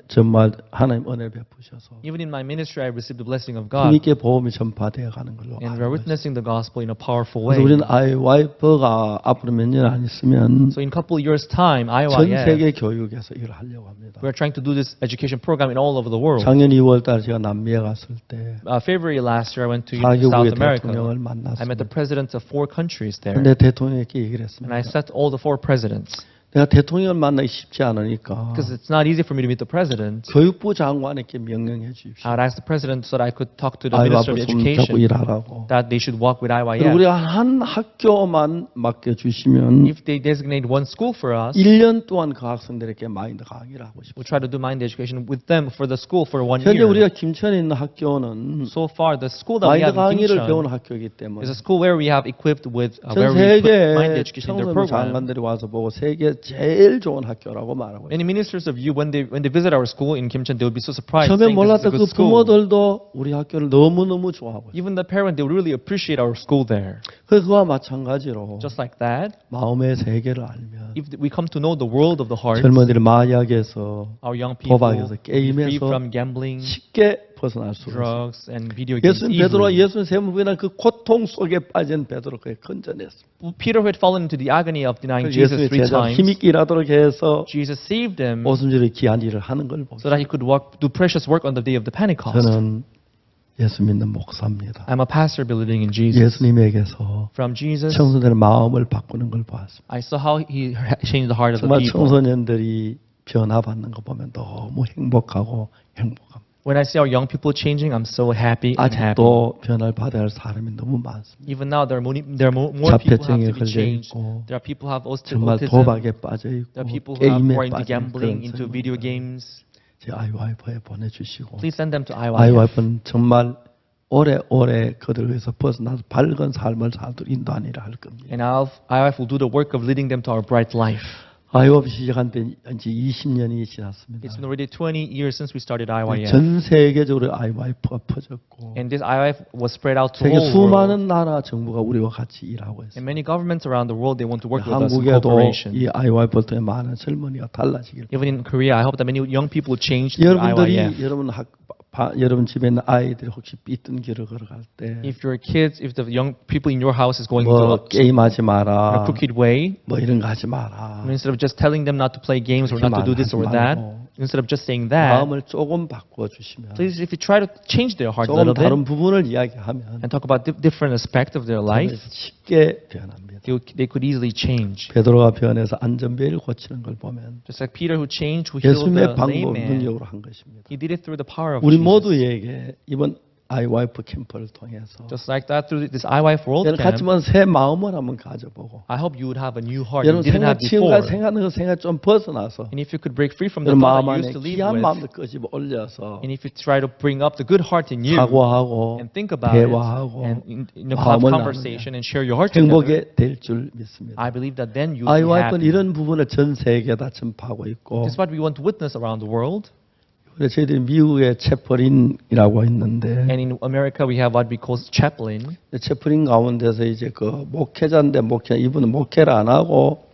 정말 하나님 은혜 베푸셔서 Even in my ministry, I received the blessing of God, 힘있게 보험이 전파되어 가는 걸로 and 알고 we're 있습니다. witnessing the gospel in a powerful 그래서 way. 우리는 IYF가 앞으로 몇 년 안 있으면 So in a couple of years' time, 전 IYF, 세계 교육에서 일을 하려고 합니다. we're trying to do this education program in all over the world. 작년 2월 달에 제가 남미에 갔을 때 February last year, I went to 사개국의 South America. 대통령을 I met the 만났습니다. presidents of 4 countries there, 근데 대통령에게 얘기를 and I 했습니다. said to all the 4 presidents, 내가 대통령을 만나기 쉽지 않으니까 because it's not easy for me to meet the president, 교육부 장관에게 명령해 주십시오. I would ask the president so that I could talk to the minister IYF of 손 잡고 education 일하라고. that they should walk with 그리고 IYF. 우리가 한 학교만 맡겨주시면 If they designate one school for us, 1년 동안 그 학생들에게 마인드 강의를 하고 싶어요. we'll try to do mind education with them for the school for 1 현재 year. 우리가 김천에 있는 학교는 So far, the school that we 마인드 have in 강의를 배우는 Kimcheon 학교이기 때문에 is a school where we have equipped with 전 where we put mind 세계 education in their 청소년 program. 장관들이 와서 보고 세계 제일 좋은 학교라고 말하고 있어요. Many ministers of you, when they visit our school in Kimcheon, they would be so surprised. 처음에 Saying this is a 몰랐던 good 그 school. 부모들도 우리 학교를 너무너무 좋아하고 있어요. Even the parent, they would really appreciate our school there. 그와 마찬가지로 Just like that, 마음의 세계를 알면 if we come to know the world of the heart, 젊은이들 마약에서 our young people 도박에서 will be free 게임에서 from gambling, 쉽게 벗어날 수 있어요. drugs, and video games 예수님 베드로와 easily. 예수님 세 번 부인한 그 고통 속에 빠진 베드로가 건져냈습니다. Peter, who had fallen into the agony of denying Jesus 예수님의 3 제자 times, 힘있게 일하도록 해서 Jesus saved him 오순절에 귀한 일을 하는 걸 so 봅니다. that he could do precious work on the day of the Pentecost. 저는 예수 믿는 목사입니다. I'm a pastor believing in Jesus. 예수님에게서 From Jesus, 청소년의 마음을 바꾸는 걸 보았습니다. I saw how he changed the heart of the 정말 people. 청소년들이 변화받는 거 보면 너무 행복합니다. When I see our young people changing, I'm so happy and happy. 아직도 변화를 받아야 할 사람이 너무 많습니다. Even now, there are more people who have 자폐증에 to be 걸려 changed. 있고 There are people who have 정말 autism. 도박에 빠져 있고 There are people who have 게임에 more into 빠져 gambling, 있는 into video games. 제 IYF에 보내주시고 Please send them to IYF. IYF는 정말 오래오래 그들을 위해서 벗어나서 밝은 삶을 살도록 인도하니라 할 겁니다. And IYF will do the work of leading them to our bright life. IYF 시작한 지 이제 20년이 지났습니다. It's been already 20 years since we started IYF. 전 세계적으로 IYF가 퍼졌고 And this IYF was spread out to 세계 the whole world. 수많은 나라 정부가 우리와 같이 일하고 있습니다. And many governments around the world, they want to work with us in 한국에도 cooperation. 이 IYF를 통해 많은 젊은이가 달라지길 Even in Korea, I hope that many young people will change to IYF. 여러분들이 여러분 집에 있는 아이들이 혹시 삐뚤 길을 걸어갈 때 If your kids, if the young people in your house is going 뭐 to 게임하지 in a 마라 crooked way, 뭐 이런 거 하지 마라 instead of just telling them not to play games or not to do this or that, instead of just saying that, 마음을 조금 바꾸어 주시면 please, if you try to change their heart a 조금 little bit 다른 부분을 이야기하면 and talk about different aspects of their life, 쉽게 변합니다. they could easily change. 베드로가 변해서 안전벨을 고치는 걸 보면 Just like Peter who changed, who healed 예수님의 the 방법 lame man, 능력으로 한 것입니다. he did it through the power of 우리 Jesus. 모두에게 이번 IYF 캠프를 통해서 Just like that through this IYF World 여러분 Camp, 같지만 새 마음을 한번 가져보고 I hope you would have a new heart you 여러분 didn't have 지금까지 before. 생각하는 그 생각 좀 벗어나서 And if you could break free from the 여러분 thought 마음 that 안에 you used to live 귀한 with, 마음을 끄집어 올려서 and if you try to bring up the good heart in you 사고하고 and think about it 대화하고 and in a have 마음을 conversation and share your heart together, 행복에 될 줄 믿습니다. I believe that then you'll be IYF는 happy. 이런 부분을 전 세계에 다 전파하고 있고 This is what we want to witness around the world. 그래서 저희들이 미국의 채플린이라고 있는데 And in America, we have what we call chaplain. 채플린 가운데서 이제 그 목회자인데 이분은 목회를 안 하고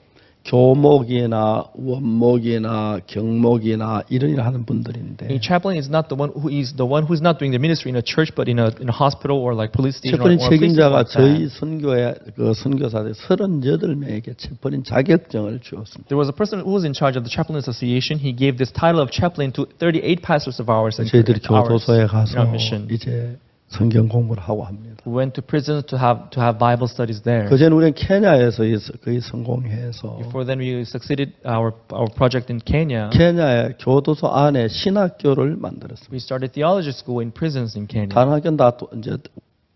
교목이나 원목이나 경목이나 이런 일을 하는 분들인데 A chaplain is not the one who is not doing the ministry in a church, but in a hospital or like police station or 채플린 places 책임자가 like that. 저희 선교의 그 선교사들 38명에게 채플린 자격증을 주었습니다. There was a person who was in charge of the chaplain association. He gave this title of chaplain to 38 pastors of ours in 저희들이 our 교도소에 가서 mission. 이제 성경 공부를 하고 합니다. We went to prison to have Bible studies there. 그전 우리는 케냐에서 거의 성공해서 Before then, we succeeded our project in Kenya. 케냐의 교도소 안에 신학교를 만들었습니다. We started theology school in prisons in Kenya. 다른 학교는 다 이제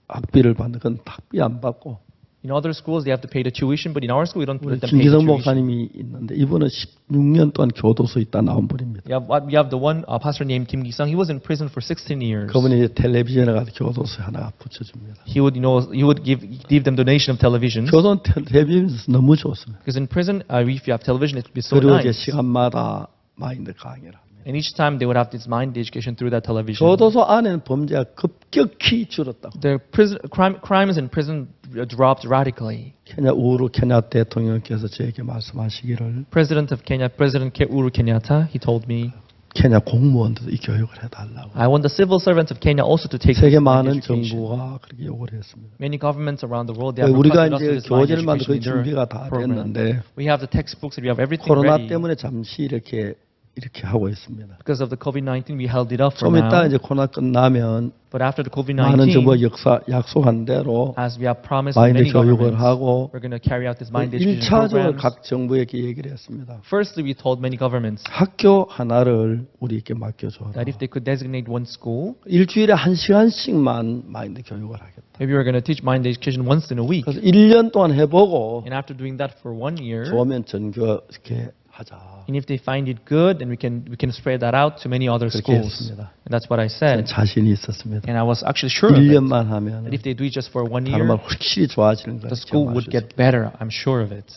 학비를 받는 건 학비 안 받고 In other schools, they have to pay the tuition, but in our school, we don't 우리 let them pay the 김기성 tuition. 목사님이 있는데 이분은 16년 동안 교도소에 있다 나온 분입니다. We have the one pastor named Kim Gi-sung. He was in prison for 16 years. 그분이 이제 텔레비전에 가서 교도소에 하나 붙여줍니다. He would give them donation of television. 교도는 텔레비전에서 너무 좋습니다. Because in prison, if you have television, it would be so 그리고 이제 nice. 시간마다 마인드 강의를 합니다. And each time they would have this mind education through that television. 교도소 안에는 범죄가 급격히 줄었다. The crimes in prison dropped radically. 케냐 우루 케냐 대통령께서 저에게 말씀하시기를 President of Kenya, President Uhuru Kenyatta, he told me, 케냐 공무원들도 이 교육을 해달라고. I want the civil servants of Kenya also to take 세계 this mind 많은 education. 정부가 그렇게 요구를 했습니다. Many governments around the world, they have 우리가 requested us to 이제 this mind 교재를 만들 거의 education in 준비가 their 다 program. 됐는데 We have the textbooks, we have everything 코로나 ready. 때문에 잠시 이렇게 하고 있습니다. Because of the COVID-19, we held it up for 좀 이따 now. 이제 코로나 끝나면 But after the 많은 COVID-19, 정부가 약속한 대로 as we have promised 마인드 many 교육을 governments, 하고 we're going to carry out this mind education 1차적으로 programs. 각 정부에게 얘기를 했습니다. Firstly, we told many governments 학교 하나를 우리에게 맡겨줘라. that if they could designate one school, 일주일에 1시간씩만 마인드 교육을 하겠다. maybe we're going to teach mind education once in a week. 그래서 1년 동안 해보고 And after doing that for 1 year, 좋으면 전교 이렇게 하자. and if they find it good, then we can spread that out to many other 그렇게 schools. 했습니다. And that's what I 저는 said. 자신이 있었습니다. And I was actually sure of it. 1년만 하면 That if they do it just for 1 다른 year, 말 확실히 좋아지는 거예요. the school would get better. I'm sure of it.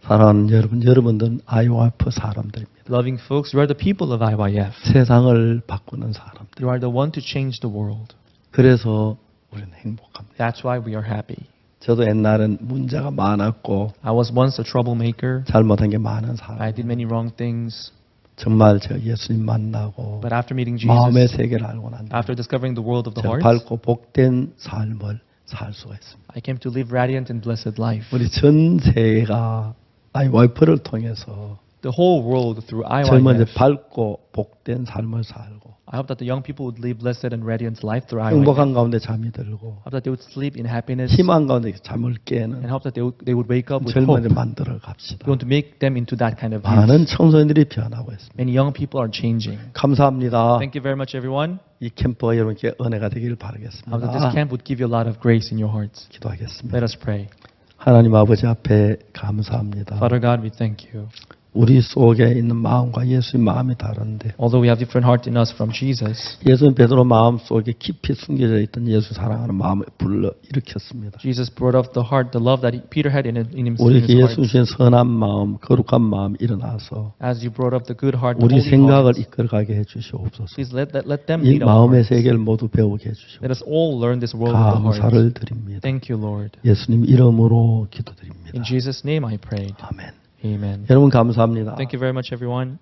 사랑하는 여러분, 여러분들은 IYF 사람들입니다. Loving folks, you are the people of IYF. 세상을 바꾸는 사람들. You are the one to change the world. 그래서 우리는 행복합니다. That's why we are happy. 저도 옛날엔 문제가 많았고 I was once a troublemaker. 잘못한 게 많은 사람. I did many wrong things. 정말 제가 예수님 만나고 But after meeting 마음의 Jesus, 세계를 알고 난 뒤에 after discovering the world of the 제가 heart, 밝고 복된 삶을 살 수가 있습니다. I came to live radiant and blessed life. 우리 전 세계가 IYF를 통해서 The whole world through 젊은 이제 IYF. 밝고 복된 삶을 살고 I hope that the young people would live blessed and radiant life through IYF. 행복한 가운데 잠이 들고 I hope that they would sleep in happiness 희망 가운데 잠을 and 깨는 hope that they would wake up with hope. 젊은이들 만들어 갑시다. We want to make them into that kind of youth. 많은 청소년들이 변하고 있습니다. Many young people are changing. 감사합니다. Thank you very much, everyone. 이 캠프가 여러분께 은혜가 되기를 I hope that this 바라겠습니다. camp would give you a lot of grace in your hearts. 기도하겠습니다. Let us pray. 하나님 아버지 앞에 감사합니다. Father God, we thank you. 우리 속에 있는 마음과 예수의 마음이 다른데 Although we have different hearts in us from Jesus, 예수는 베드로 마음 속에 깊이 숨겨져 있던 예수 사랑하는 마음을 불러 일으켰습니다. Jesus brought up the heart, the love that Peter had in his 우리에게 heart. 예수 주신 선한 마음, 거룩한 마음 일어나서 As you brought up the good heart, the 우리 holy 생각을 heart, 이끌어가게 해주시옵소서. please let them 이 lead our 마음의 hearts. 세계를 모두 배우게 해주시옵소서. Let us all learn this world of the heart. 감사를 드립니다. Thank you, Lord. 예수님 이름으로 기도드립니다. In Jesus' name I prayed. 아멘. Amen. 여러분 감사합니다. Thank you very much, everyone.